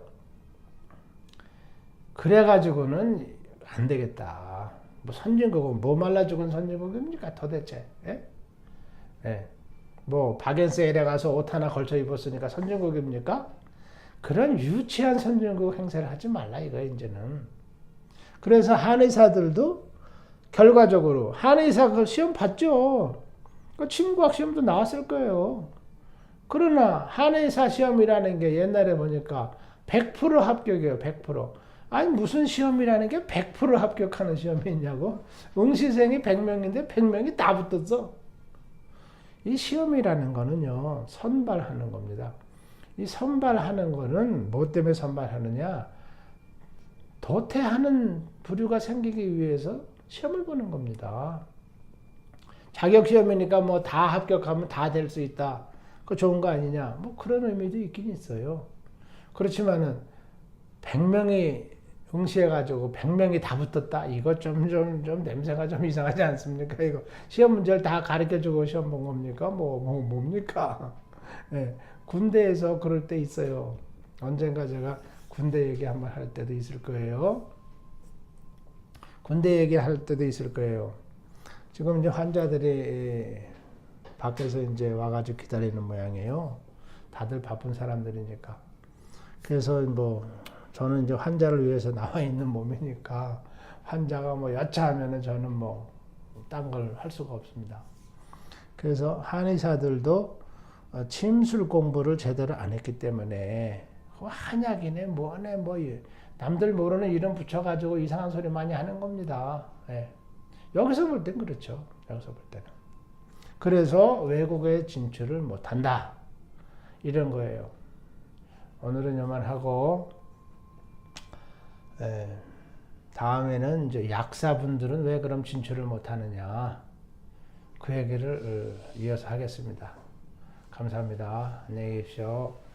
그래가지고는 안 되겠다. 선진국은 말라 죽은 선진국입니까 도대체? 바겐세일에 가서 옷 하나 걸쳐 입었으니까 선진국입니까? 그런 유치한 선진국 행세를 하지 말라 이거 이제는. 그래서 한의사들도 결과적으로 한의사 시험 봤죠. 침구학 시험도 나왔을 거예요. 그러나 한의사 시험이라는 게 옛날에 보니까 100% 합격이에요. 100%. 아니 무슨 시험이라는 게 100% 합격하는 시험이 있냐고. 응시생이 100명인데 100명이 다 붙었어. 이 시험이라는 거는요 선발하는 겁니다. 이 선발하는 거는 뭐 때문에 선발하느냐, 도태하는 부류가 생기기 위해서 시험을 보는 겁니다. 자격시험이니까 다 합격하면 다 될 수 있다. 그거 좋은 거 아니냐? 그런 의미도 있긴 있어요. 그렇지만은 100명이 응시해가지고 100명이 다 붙었다. 이거 좀 냄새가 좀 이상하지 않습니까? 이거 시험 문제를 다 가르쳐주고 시험 본 겁니까? 뭡니까? 군대에서 그럴 때 있어요. 언젠가 제가 군대 얘기 한번 할 때도 있을 거예요. 군대 얘기 할 때도 있을 거예요. 지금 이제 환자들이 밖에서 이제 와가지고 기다리는 모양이에요. 다들 바쁜 사람들이니까. 그래서 뭐 저는 이제 환자를 위해서 나와 있는 몸이니까 환자가 뭐 여차하면은 저는 뭐 딴 걸 할 수가 없습니다. 그래서 한의사들도 침술 공부를 제대로 안 했기 때문에 한약이네 뭐네 뭐 남들 모르는 이름 붙여가지고 이상한 소리 많이 하는 겁니다. 예. 여기서 볼 땐 그렇죠. 여기서 볼 때는. 그래서 외국에 진출을 못한다. 이런 거예요. 오늘은 요만 하고 다음에는 이제 약사분들은 왜 그럼 진출을 못하느냐 그 얘기를 이어서 하겠습니다. 감사합니다. 안녕히 계십시오.